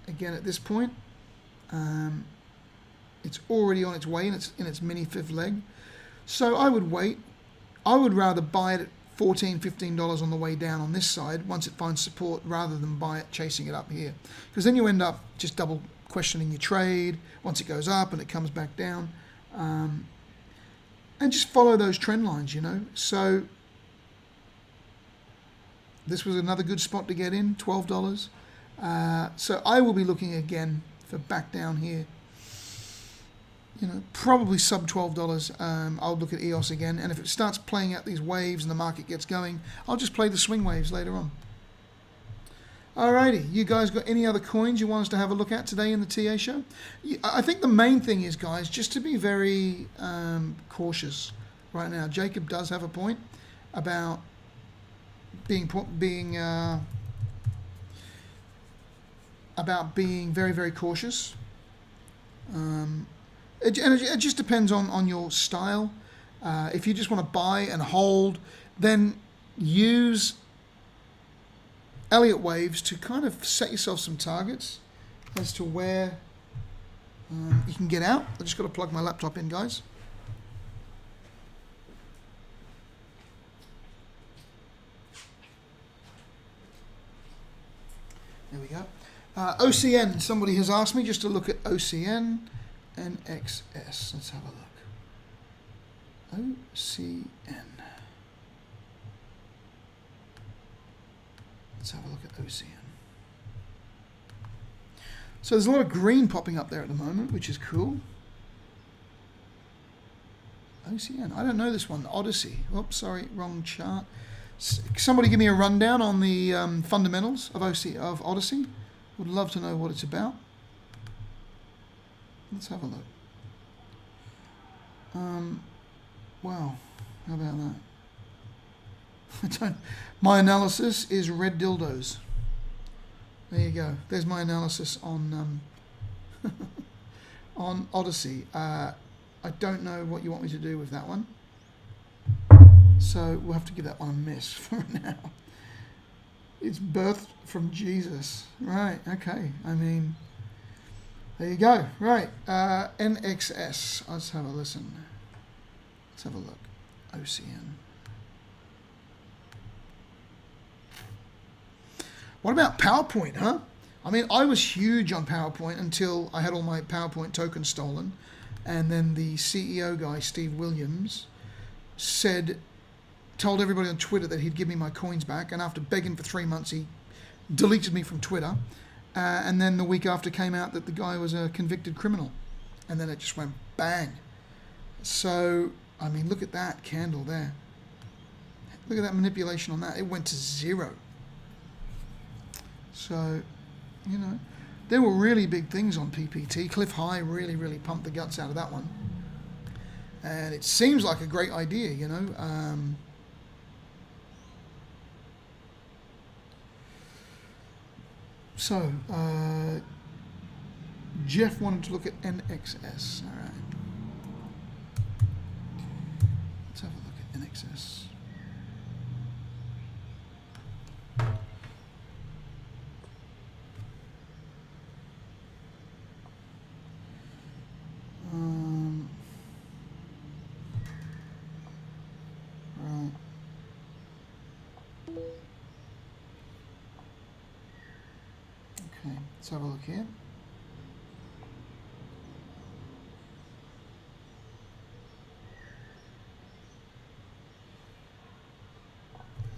A: again at this point. It's already on its way in its mini fifth leg. So I would wait. I would rather buy it at $14, $15 on the way down on this side once it finds support, rather than buy it chasing it up here, because then you end up just double questioning your trade once it goes up and it comes back down, and just follow those trend lines, you know. So this was another good spot to get in, $12. So I will be looking again for back down here, you know, probably sub $12. I'll look at EOS again, and if it starts playing out these waves and the market gets going, I'll just play the swing waves later on. Alrighty, you guys got any other coins you want us to have a look at today in the TA show? I think the main thing is, guys, just to be very cautious right now. Jacob does have a point about being very, very cautious. It just depends on your style. If you just want to buy and hold, then use Elliott waves to kind of set yourself some targets as to where you can get out. I just got to plug my laptop in, guys. There we go. OCN, somebody has asked me just to look at OCN and XS. Let's have a look. OCN. Let's have a look at OCN. So there's a lot of green popping up there at the moment, which is cool. OCN, I don't know this one. Odyssey. Oops, sorry, wrong chart. Somebody give me a rundown on the fundamentals of Odyssey. Would love to know what it's about. Let's have a look. Wow, how about that? My analysis is red dildos. There you go. There's my analysis on on Odyssey. I don't know what you want me to do with that one, so we'll have to give that one a miss for now. It's birthed from Jesus, right? Okay. I mean, there you go. Right. NXS. Let's have a listen. Let's have a look. OCN. What about PowerPoint, huh? I mean, I was huge on PowerPoint until I had all my PowerPoint tokens stolen. And then the CEO guy, Steve Williams, told everybody on Twitter that he'd give me my coins back. And after begging for 3 months, he deleted me from Twitter. And then the week after came out that the guy was a convicted criminal. And then it just went bang. So, I mean, look at that candle there. Look at that manipulation on that. It went to 0. So, you know, there were really big things on PPT. Cliff High really, really pumped the guts out of that one. And it seems like a great idea, you know. Jeff wanted to look at NXS. All right. Let's have a look at NXS. Right. Okay, let's have a look here.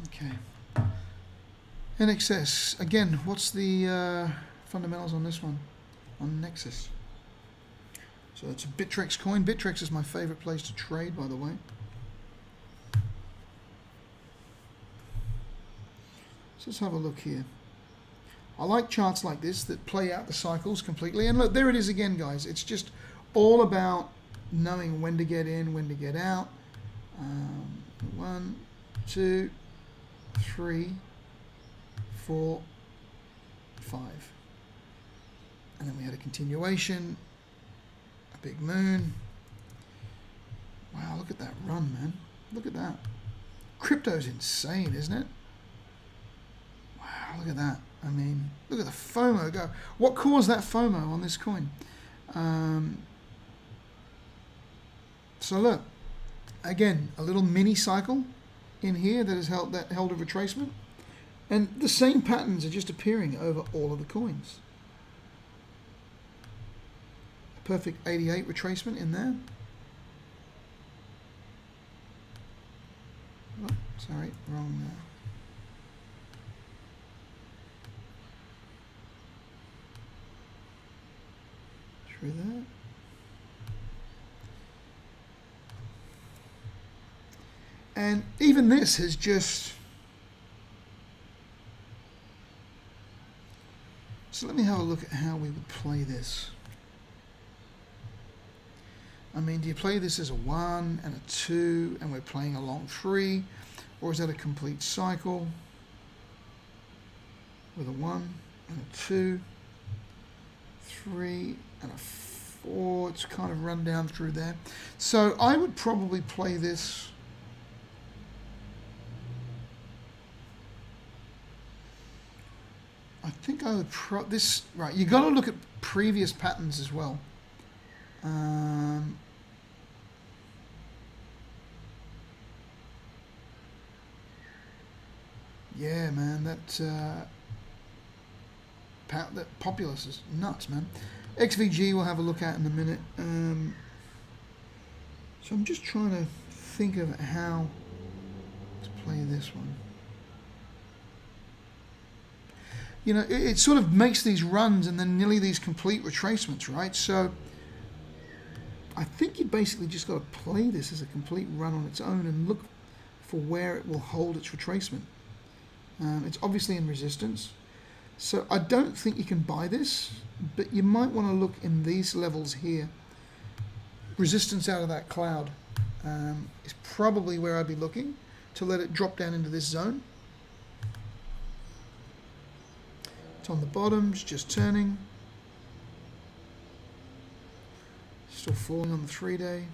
A: Okay. NXS. Again, what's the fundamentals on this one? On Nexus. So it's a Bittrex coin. Bittrex is my favorite place to trade, by the way. So let's have a look here. I like charts like this that play out the cycles completely. And look, there it is again, guys. It's just all about knowing when to get in, when to get out. 1, 2, 3, 4, 5. And then we had a continuation, a big moon. Wow, look at that run, man. Look at that. Crypto's insane, isn't it? Wow, look at that. I mean, look at the FOMO go. What caused that FOMO on this coin? So look, again, a little mini cycle. in here that has held a retracement, and the same patterns are just appearing over all of the coins. A perfect 88 retracement in there. Oh, sorry, wrong. Through that. And even this has just... So let me have a look at how we would play this. I mean, do you play this as a 1 and a 2 and we're playing a long 3? Or is that a complete cycle with a 1 and a 2, 3 and a 4? It's kind of run down through there. So I would probably play this I think I would right, you got to look at previous patterns as well. Yeah, man, that Populous is nuts, man. XVG we'll have a look at in a minute. So I'm just trying to think of how to play this one. You know, it sort of makes these runs and then nearly these complete retracements, right? So I think you basically just got to play this as a complete run on its own and look for where it will hold its retracement. It's obviously in resistance. So I don't think you can buy this, but you might want to look in these levels here. Resistance out of that cloud is probably where I'd be looking to let it drop down into this zone. It's on the bottoms, just turning. Still falling on the 3-day.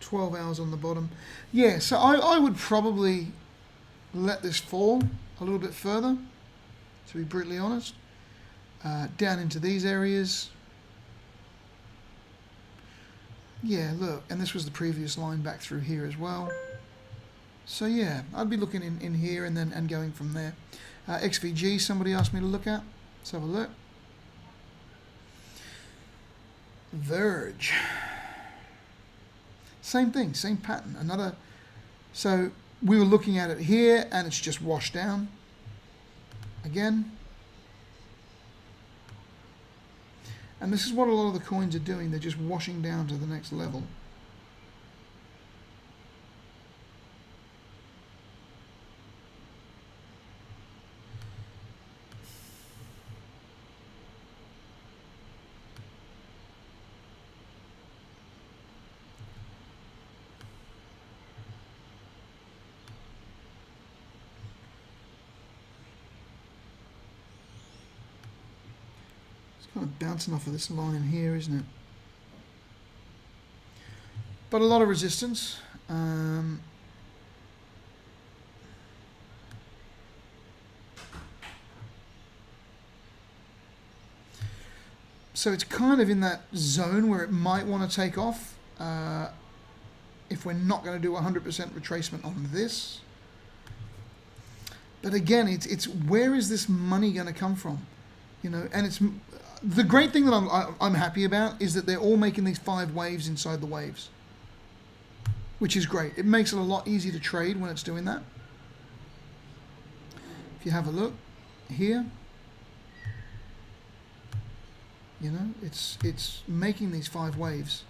A: 12 hours on the bottom. Yeah, so I would probably let this fall a little bit further, to be brutally honest. Down into these areas. Yeah, look, and this was the previous line back through here as well. So yeah, I'd be looking in here and going from there. XVG, somebody asked me to look at. Let's have a look. Verge. Same thing, same pattern. Another. So we were looking at it here, and it's just washed down. Again. And this is what a lot of the coins are doing. They're just washing down to the next level. Kind of bouncing off of this line here, isn't it? But a lot of resistance. So it's kind of in that zone where it might want to take off if we're not going to do 100% retracement on this. But again, it's where is this money going to come from? You know, and it's the great thing that I'm happy about is that they're all making these 5 waves inside the waves, which is great. It makes it a lot easier to trade when it's doing that. If you have a look here, you know, it's making these 5 waves,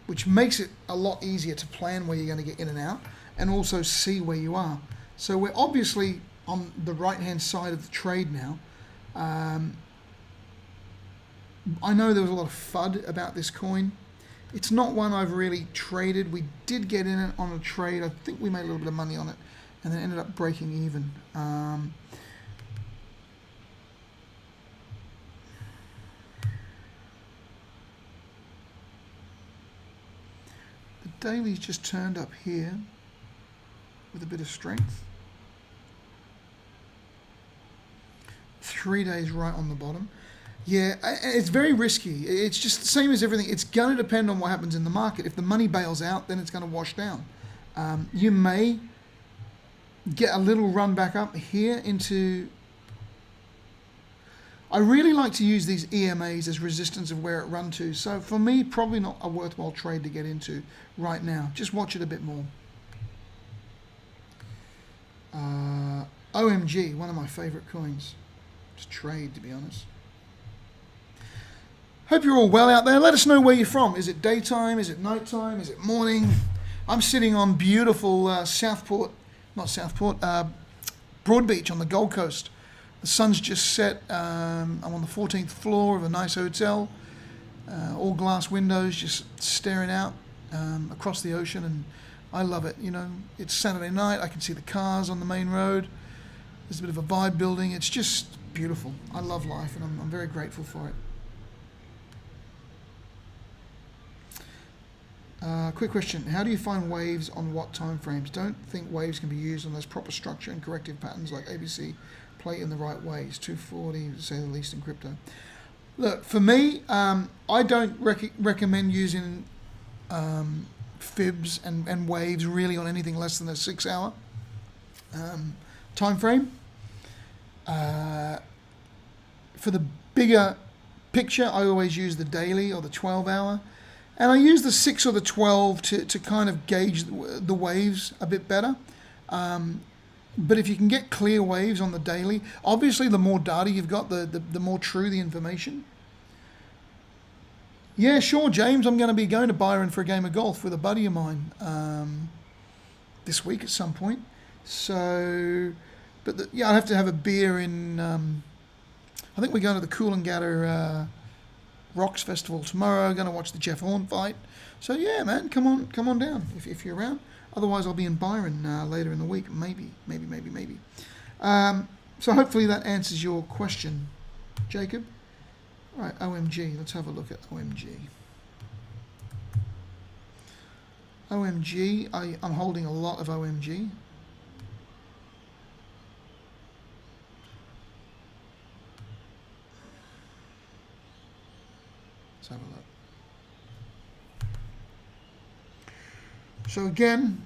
A: which makes it a lot easier to plan where you're going to get in and out and also see where you are. So we're obviously on the right-hand side of the trade now. I know there was a lot of FUD about this coin. It's not one I've really traded. We did get in it on a trade. I think we made a little bit of money on it and then ended up breaking even. The daily's just turned up here with a bit of strength. 3 days right on the bottom. Yeah, it's very risky. It's just the same as everything. It's going to depend on what happens in the market. If the money bails out, then it's going to wash down. You may get a little run back up here into... I really like to use these EMAs as resistance of where it run to. So for me, probably not a worthwhile trade to get into right now. Just watch it a bit more. OMG, one of my favorite coins. Just trade, to be honest. Hope you're all well out there. Let us know where you're from. Is it daytime? Is it nighttime? Is it morning? I'm sitting on beautiful Broadbeach on the Gold Coast. The sun's just set. I'm on the 14th floor of a nice hotel. All glass windows, just staring out across the ocean, and I love it. You know, it's Saturday night. I can see the cars on the main road. There's a bit of a vibe building. It's just beautiful. I love life, and I'm very grateful for it. Quick question. How do you find waves on what time frames? Don't think waves can be used unless proper structure and corrective patterns like ABC play in the right ways. 240, to say the least, in crypto. Look, for me, I don't recommend using fibs and waves really on anything less than a 6 hour time frame. For the bigger picture, I always use the daily or the 12 hour. And I use the 6 or the 12 to kind of gauge the waves a bit better. But if you can get clear waves on the daily, obviously the more data you've got, the more true the information. Yeah, sure, James, I'm going to be going to Byron for a game of golf with a buddy of mine this week at some point. So, but yeah, I'd have to have a beer in, I think we're going to the Coolangatta Rocks Festival tomorrow. Going to watch the Jeff Horn fight. So yeah, man, come on down if you're around. Otherwise, I'll be in Byron later in the week. Maybe. So hopefully that answers your question, Jacob. All right, OMG. Let's have a look at OMG. OMG. I'm holding a lot of OMG. Let's have a look. So again,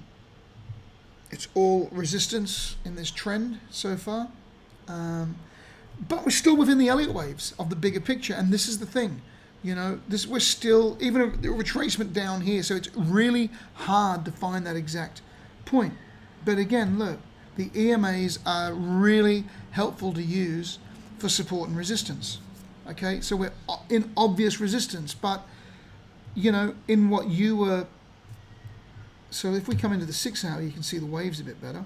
A: it's all resistance in this trend so far. But we're still within the Elliott waves of the bigger picture. And this is the thing, you know, we're still, even a retracement down here. So it's really hard to find that exact point. But again, look, the EMAs are really helpful to use for support and resistance. Okay, so we're in obvious resistance, but, you know, in what you were... So if we come into the 6 hour, you can see the waves a bit better,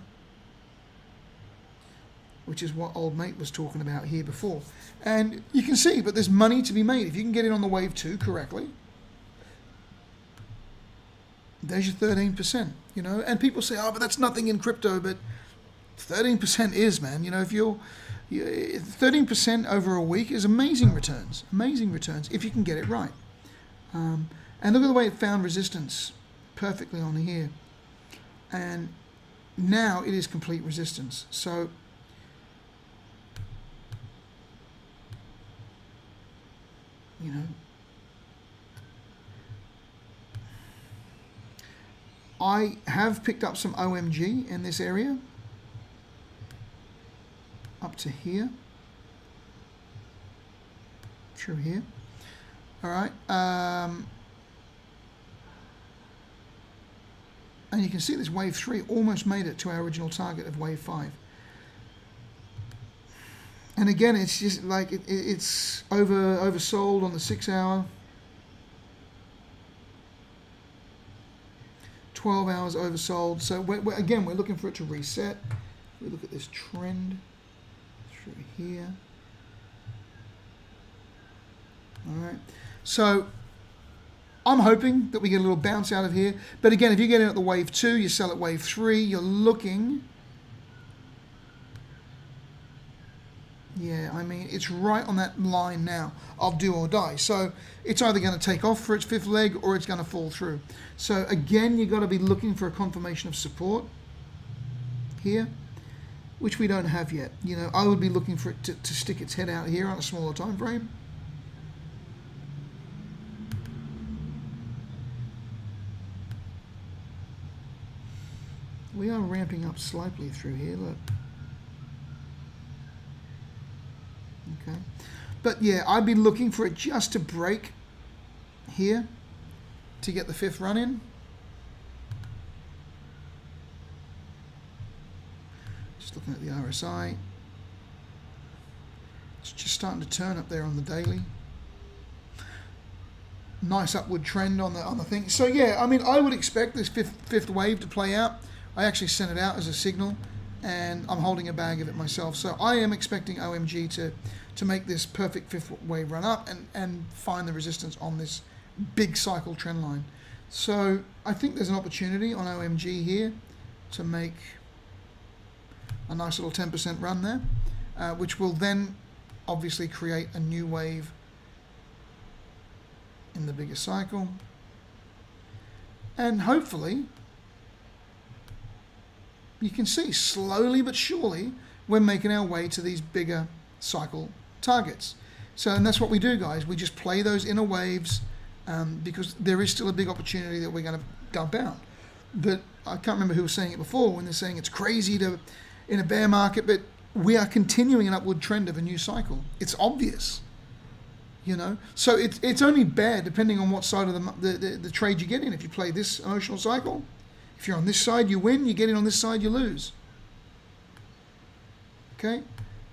A: which is what old mate was talking about here before. And you can see, but there's money to be made. If you can get in on the wave 2 correctly, there's your 13%, you know. And people say, oh, but that's nothing in crypto, but 13% is, man. You know, if you're 13% over a week is amazing returns if you can get it right. And look at the way it found resistance perfectly on here, and now it is complete resistance. So you know, I have picked up some OMG in this area up to here, through here. All right, and you can see this wave 3 almost made it to our original target of wave 5. And again, it's just like it's oversold on the 6 hour. 12 hours oversold. So we're looking for it to reset. We look at this trend through here. All right. So I'm hoping that we get a little bounce out of here. But again, if you get in at the wave 2, you sell at wave 3, you're looking... Yeah, I mean, it's right on that line now of do or die. So it's either going to take off for its 5th leg or it's going to fall through. So again, you've got to be looking for a confirmation of support here, which we don't have yet. You know, I would be looking for it to stick its head out here on a smaller time frame. We are ramping up slightly through here, look. Okay. But yeah, I'd be looking for it just to break here to get the 5th run in. Just looking at the RSI. It's just starting to turn up there on the daily. Nice upward trend on the thing. So yeah, I mean, I would expect this fifth wave to play out. I actually sent it out as a signal, and I'm holding a bag of it myself. So I am expecting OMG to make this perfect 5th wave run up and find the resistance on this big cycle trend line. So I think there's an opportunity on OMG here to make a nice little 10% run there, which will then obviously create a new wave in the bigger cycle, and hopefully you can see slowly but surely we're making our way to these bigger cycle targets. So, and that's what we do, guys. We just play those inner waves because there is still a big opportunity that we're going to dump out. But I can't remember who was saying it before when they're saying it's crazy to in a bear market, but we are continuing an upward trend of a new cycle. It's obvious. You know, so it's only bad depending on what side of the trade you get in. If you play this emotional cycle, if you're on this side, you win. You get in on this side, you lose. Okay,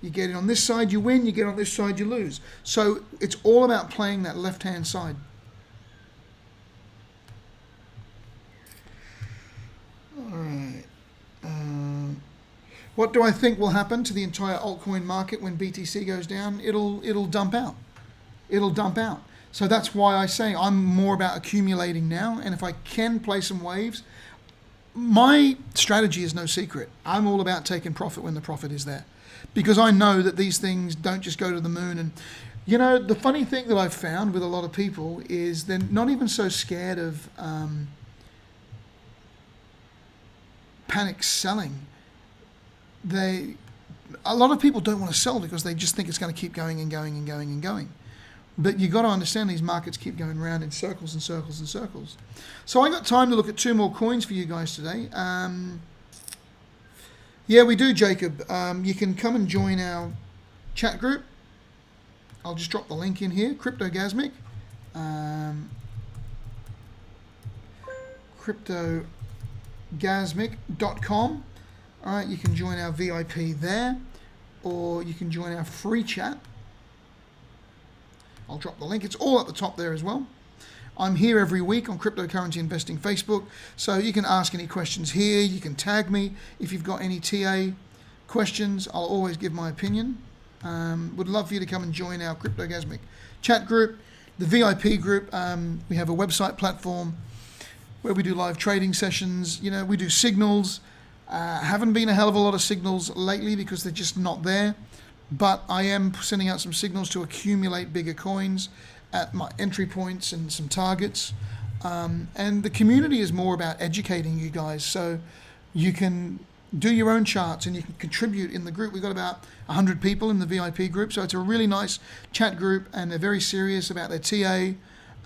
A: you get in on this side, you win. You get on this side, you lose. So it's all about playing that left-hand side. All right. What do I think will happen to the entire altcoin market when BTC goes down? It'll dump out. It'll dump out. So that's why I say I'm more about accumulating now. And if I can play some waves, my strategy is no secret. I'm all about taking profit when the profit is there, because I know that these things don't just go to the moon. And you know, the funny thing that I've found with a lot of people is they're not even so scared of panic selling. A lot of people don't want to sell because they just think it's going to keep going and going and going and going. But you've got to understand these markets keep going round in circles and circles and circles. So I got time to look at 2 more coins for you guys today. Yeah, we do, Jacob. You can come and join our chat group. I'll just drop the link in here, Cryptogasmic. Cryptogasmic.com. All right, you can join our VIP there, or you can join our free chat. I'll drop the link. It's all at the top there as well. I'm here every week on Cryptocurrency Investing Facebook, so you can ask any questions here. You can tag me if you've got any TA questions. I'll always give my opinion. Would love for you to come and join our Cryptogasmic chat group, the VIP group. We have a website platform where we do live trading sessions. You know, we do signals. Haven't been a hell of a lot of signals lately because they're just not there. But I am sending out some signals to accumulate bigger coins at my entry points and some targets. And the community is more about educating you guys, so you can do your own charts and you can contribute in the group. We've got about 100 people in the VIP group, so it's a really nice chat group, and they're very serious about their TA.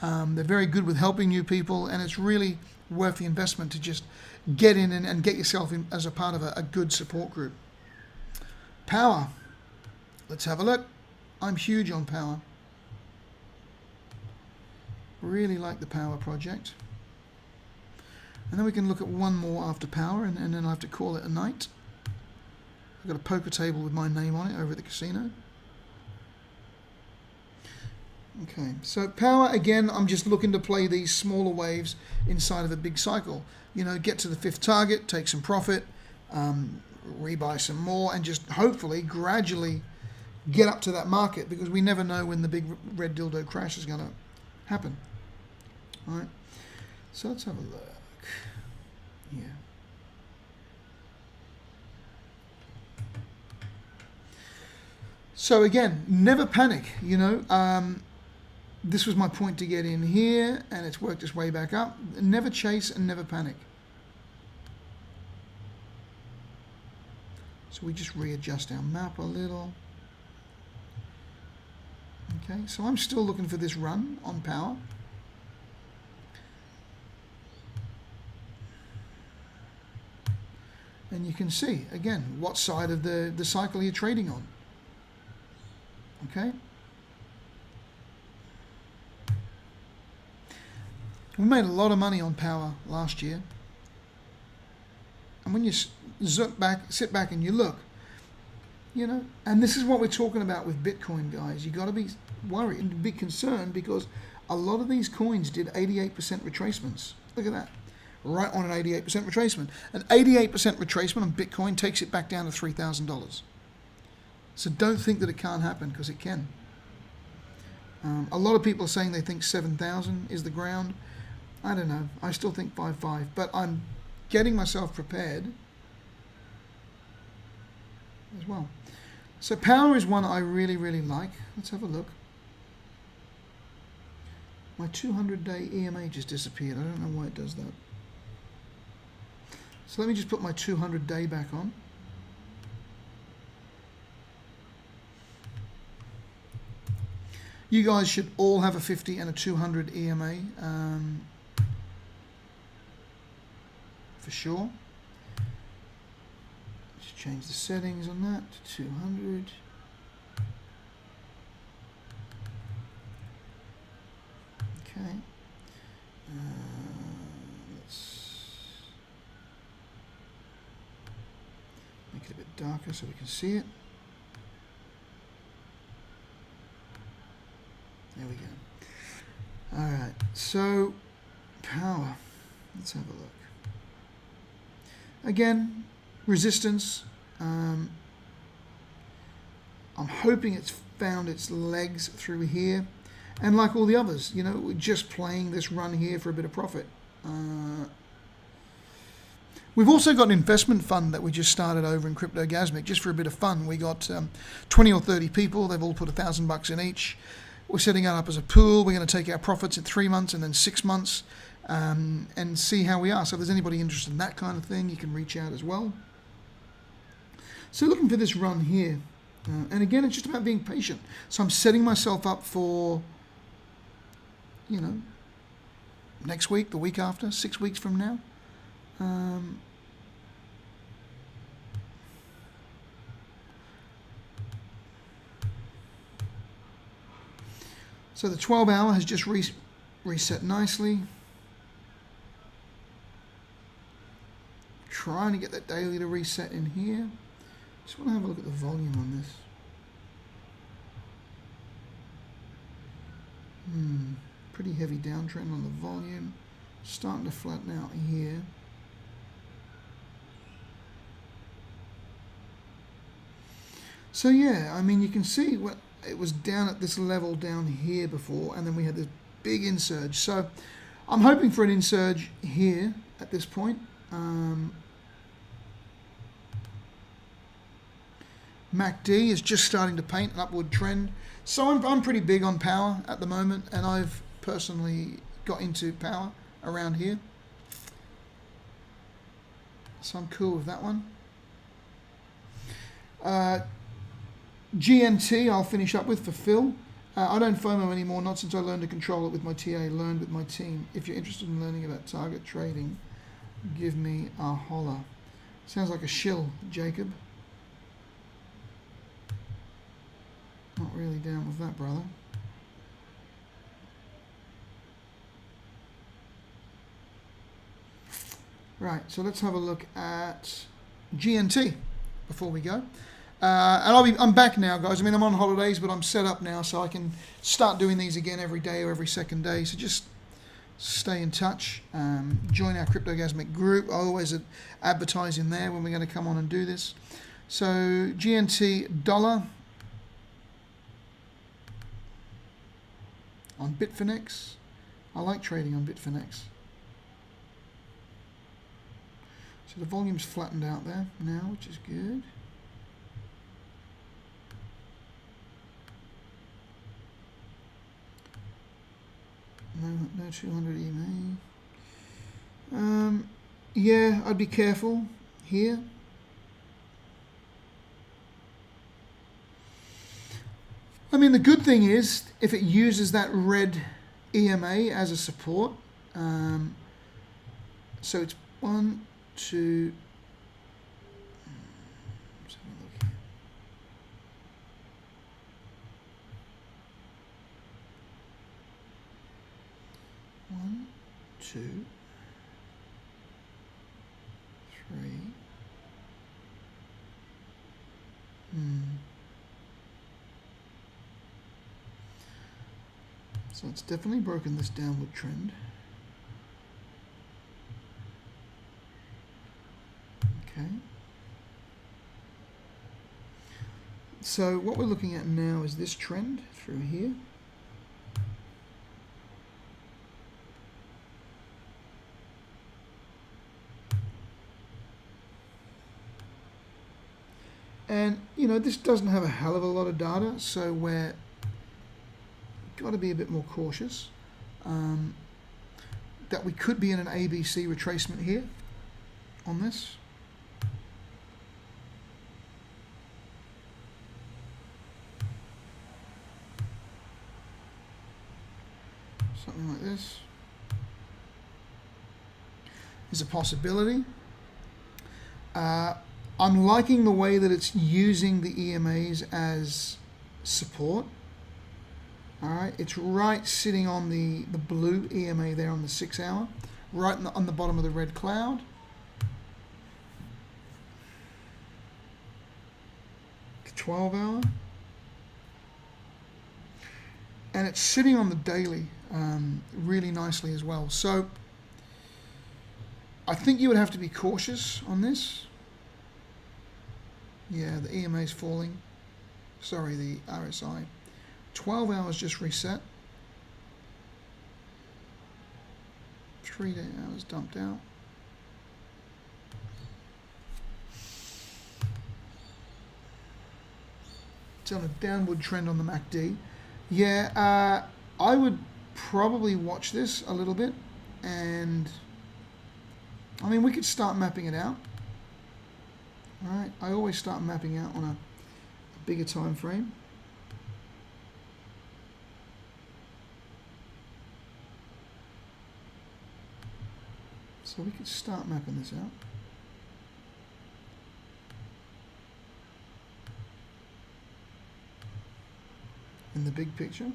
A: They're very good with helping new people, and it's really worth the investment to just get in and get yourself in as a part of a good support group. Power. Let's have a look. I'm huge on power. Really like the power project. And then we can look at one more after power, and then I have to call it a night. I've got a poker table with my name on it over at the casino. Okay, so power, again, I'm just looking to play these smaller waves inside of a big cycle. You know, get to the 5th target, take some profit, rebuy some more, and just hopefully gradually get up to that market, because we never know when the big red dildo crash is going to happen. All right, so let's have a look. Yeah. So again, never panic, you know. This was my point to get in here, and it's worked its way back up. Never chase and never panic. So we just readjust our map a little. Okay, so I'm still looking for this run on power. And you can see, again, what side of the cycle you're trading on. Okay? We made a lot of money on power last year. And when you sit back and you look, you know, and this is what we're talking about with Bitcoin, guys. You got to be worried and be concerned because a lot of these coins did 88% retracements. Look at that. Right on an 88% retracement. An 88% retracement on Bitcoin takes it back down to $3,000. So don't think that it can't happen, because it can. A lot of people are saying they think 7,000 is the ground. I don't know. I still think 5.5, but I'm getting myself prepared as well. So power is one I really, really like. Let's have a look. My 200-day EMA just disappeared. I don't know why it does that. So let me just put my 200-day back on. You guys should all have a 50 and a 200 EMA for sure. Just change the settings on that to 200. Okay. Let's make it a bit darker so we can see it. There we go. All right, so power. Let's have a look. Again, resistance. I'm hoping it's found its legs through here. And like all the others, you know, we're just playing this run here for a bit of profit. We've also got an investment fund that we just started over in Cryptogasmic, just for a bit of fun. We got 20 or 30 people. They've all put $1,000 in each. We're setting it up as a pool. We're going to take our profits in 3 months and then 6 months and see how we are. So if there's anybody interested in that kind of thing, you can reach out as well. So looking for this run here. And again, it's just about being patient. So I'm setting myself up for, you know, next week, the week after, 6 weeks from now. So the 12-hour has just reset nicely. Trying to get that daily to reset in here. Just want to have a look at the volume on this. Pretty heavy downtrend on the volume. Starting to flatten out here. So yeah, I mean, you can see what it was down at this level down here before, and then we had this big insurge. So I'm hoping for an insurge here at this point. MACD is just starting to paint an upward trend. So I'm pretty big on power at the moment, and I've personally got into power around here. So I'm cool with that one. GNT I'll finish up with for Phil. I don't FOMO anymore, not since I learned to control it with my TA, learned with my team. If you're interested in learning about target trading, give me a holler. Sounds like a shill, Jacob. Not really down with that, brother. Right, so let's have a look at GNT before we go. And I'm back now, guys. I mean, I'm on holidays, but I'm set up now, so I can start doing these again every day or every second day. So just stay in touch. Join our Cryptogasmic group. I always advertise in there when we're going to come on and do this. So GNT dollar on Bitfinex. I like trading on Bitfinex. So the volume's flattened out there now, which is good. No 200 EMA. Yeah, I'd be careful here. I mean, the good thing is if it uses that red EMA as a support. So it's 1, 2, 3. So it's definitely broken this downward trend. Okay. So what we're looking at now is this trend through here. And, you know, this doesn't have a hell of a lot of data, so we're got to be a bit more cautious. That we could be in an ABC retracement here on this. Something like this is a possibility. I'm liking the way that it's using the EMAs as support. All right, it's right sitting on the blue EMA there on the 6 hour, right on the bottom of the red cloud. The 12 hour. And it's sitting on the daily really nicely as well. So I think you would have to be cautious on this. Yeah, the EMA is falling. Sorry, the RSI. 12 hours just reset. 3 hours dumped out. It's on a downward trend on the MACD. Yeah, I would probably watch this a little bit, and I mean, we could start mapping it out. All right, I always start mapping out on a bigger time frame. So we could start mapping this out. In the big picture.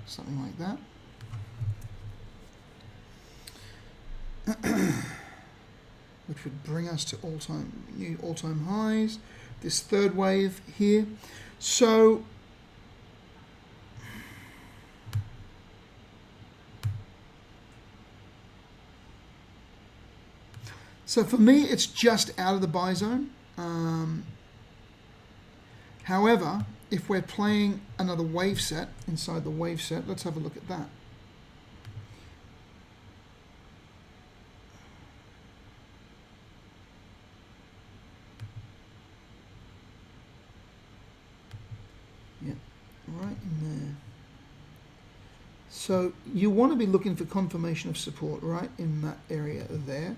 A: Something like that. Which would bring us to new all-time highs. This third wave here. So for me, it's just out of the buy zone. However, if we're playing another wave set inside the wave set, let's have a look at that. Yeah, right in there. So you want to be looking for confirmation of support right in that area there.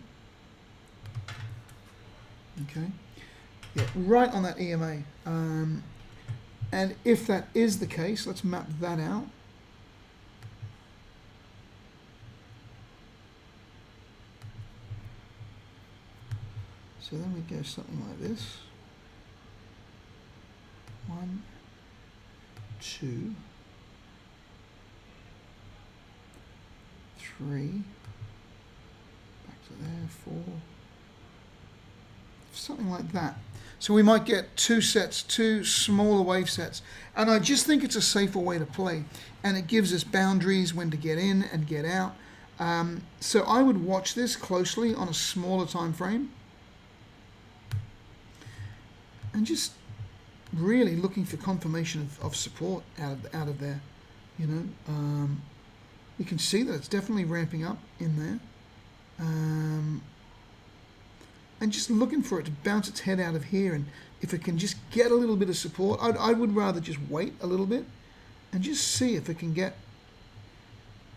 A: Okay, yeah, right on that EMA. And if that is the case, let's map that out. So then we go something like this. 1, 2, 3, back to there, 4, something like that. So we might get two smaller wave sets. And I just think it's a safer way to play. And it gives us boundaries when to get in and get out. So I would watch this closely on a smaller time frame. And just really looking for confirmation of support out of there. You know, you can see that it's definitely ramping up in there. And just looking for it to bounce its head out of here, and if it can just get a little bit of support, I would rather just wait a little bit and just see if it can get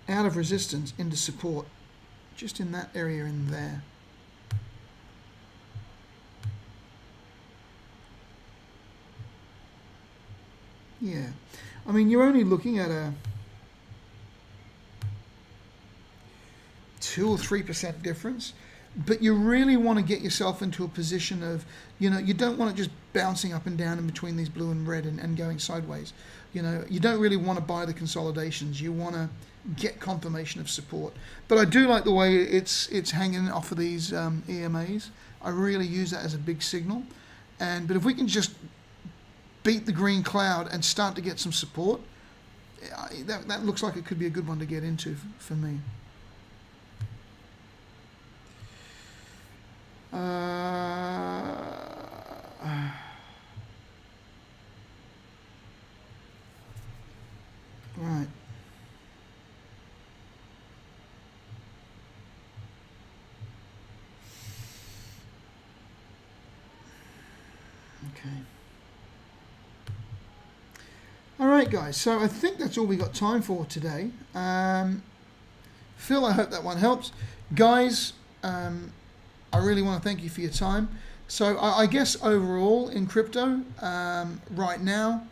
A: out of resistance into support, just in that area in there. Yeah, I mean, you're only looking at a 2 or 3% difference. but you really want to get yourself into a position of, you don't want it just bouncing up and down in between these blue and red and going sideways. You don't really want to buy the consolidations. You want to get confirmation of support. But I do like the way it's hanging off of these EMAs. I really use that as a big signal. But if we can just beat the green cloud and start to get some support, that looks like it could be a good one to get into for me. Right. Okay. All right, guys. So I think that's all we got time for today. Phil, I hope that one helps. Guys, I really want to thank you for your time. So I guess overall in crypto, right now,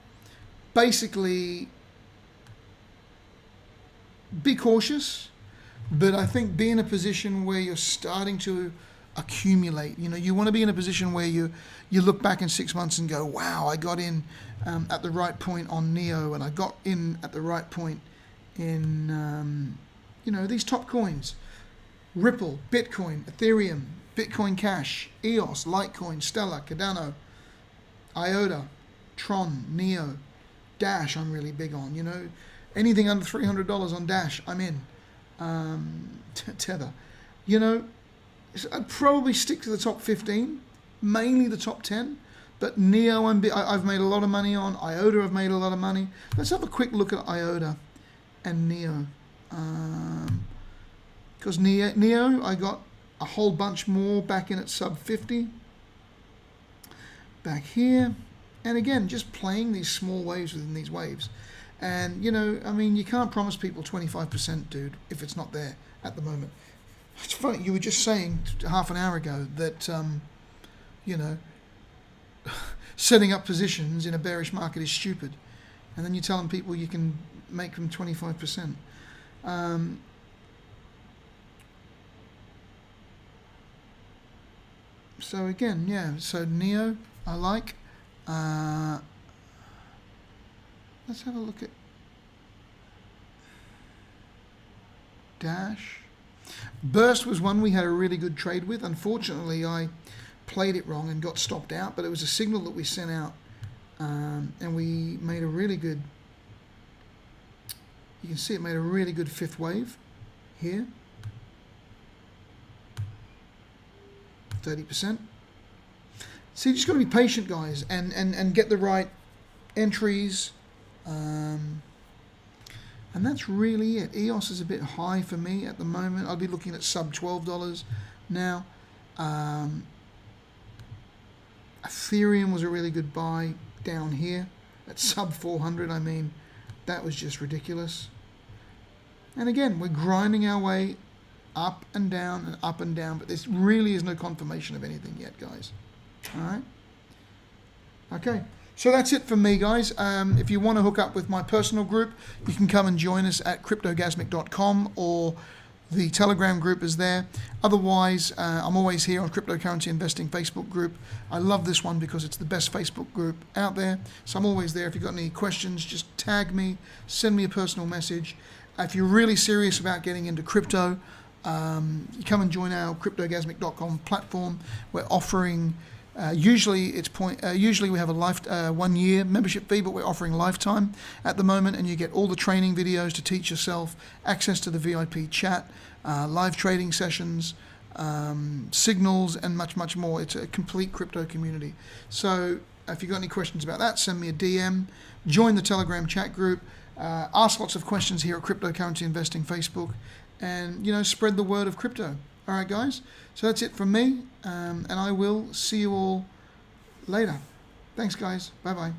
A: basically be cautious, but I think be in a position where you're starting to accumulate. You want to be in a position where you look back in 6 months and go, wow, I got in at the right point on Neo, and I got in at the right point in these top coins: Ripple, Bitcoin, Ethereum, Bitcoin Cash, EOS, Litecoin, Stellar, Cardano, IOTA, Tron, Neo, Dash. I'm really big on. Anything under $300 on Dash, I'm in. Tether. I'd probably stick to the top 15, mainly the top 10. But Neo, I've made a lot of money on. IOTA, I've made a lot of money. Let's have a quick look at IOTA and Neo. Because Neo, I got a whole bunch more back in at sub 50. Back here. And again, just playing these small waves within these waves. And, you can't promise people 25%, dude, if it's not there at the moment. It's funny, you were just saying half an hour ago that, setting up positions in a bearish market is stupid. And then you're telling people you can make them 25%. So again, yeah, so Neo, I like. Let's have a look at Dash. Burst was one we had a really good trade with. Unfortunately, I played it wrong and got stopped out, but it was a signal that we sent out, and we made a really good, you can see it made a really good fifth wave here. 30%. So you just got to be patient, guys, and get the right entries. And that's really it. EOS is a bit high for me at the moment. I'll be looking at sub $12 now. Ethereum was a really good buy down here at sub 400. I mean, that was just ridiculous. And again, we're grinding our way up and down, but there really is no confirmation of anything yet, guys. All right. Okay. So that's it from me, guys. If you want to hook up with my personal group, you can come and join us at cryptogasmic.com, or the Telegram group is there. Otherwise, I'm always here on Cryptocurrency Investing Facebook group. I love this one because it's the best Facebook group out there. So I'm always there. If you've got any questions, just tag me, send me a personal message. If you're really serious about getting into crypto, you come and join our cryptogasmic.com platform. We're offering usually we have a 1 year membership fee, but we're offering lifetime at the moment, and you get all the training videos to teach yourself, access to the VIP chat, live trading sessions, signals, and much more. It's a complete crypto community. So if you've got any questions about that, send me a DM, join the Telegram chat group, ask lots of questions here at Cryptocurrency Investing Facebook, and spread the word of crypto. All right, guys. So that's it from me, and I will see you all later. Thanks, guys. Bye-bye.